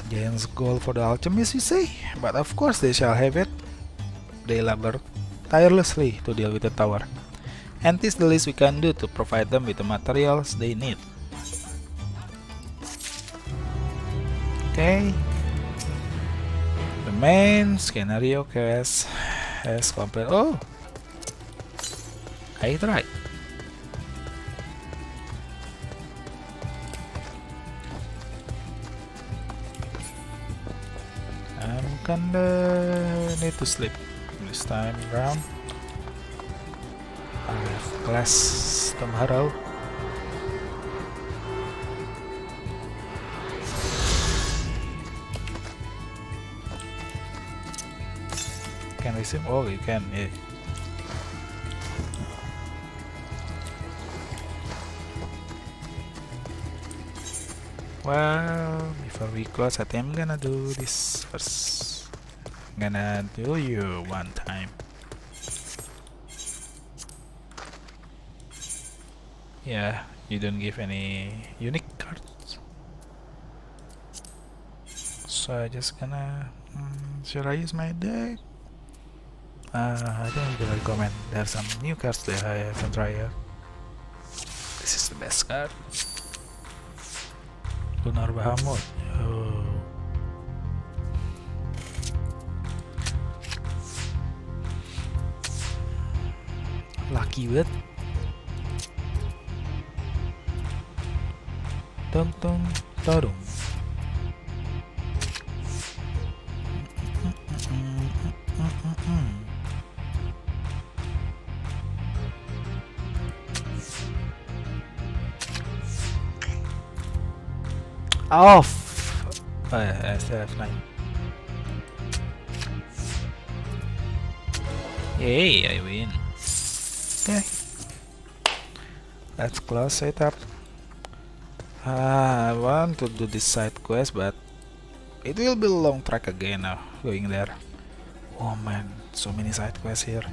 Giant skull for the alchemists, you say? But of course they shall have it. They labor tirelessly to deal with the tower, and this is the least we can do to provide them with the materials they need. Okay. The main scenario quest has completed. Oh! I tried. I'm kinda need to sleep this time around. I have class tomorrow. Can I resume? Oh, you can. Yeah. Well, before we close, I think I'm gonna do this first. I'm gonna do you one time. Yeah, you don't give any unique cards. So I just gonna... should I use my deck? I think I'm gonna recommend. There are some new cards that I haven't tried yet. This is the best card. Lunar Bahamut. Oh. keyword. Tung tung todung. Off. Oh, yeah, I still have 9. Yay, I win. Okay. Let's close it up. I want to do this side quest, but it will be a long trek again now, going there. Oh man, so many side quests here.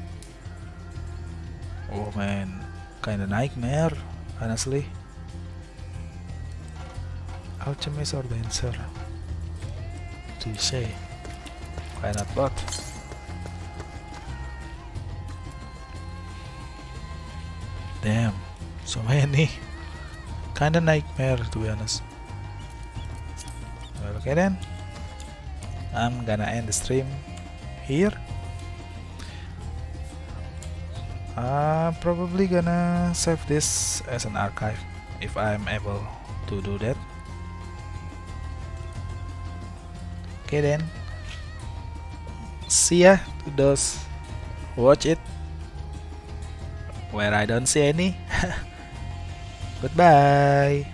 Oh man, kinda nightmare, honestly. Alchemist or dancer? To say, why not both? Damn, so many. Kinda nightmare, to be honest. Well, okay then, I'm gonna end the stream here. I'm probably gonna save this as an archive if I'm able to do that. Okay then, see ya to those who watch it where I don't see any. Goodbye.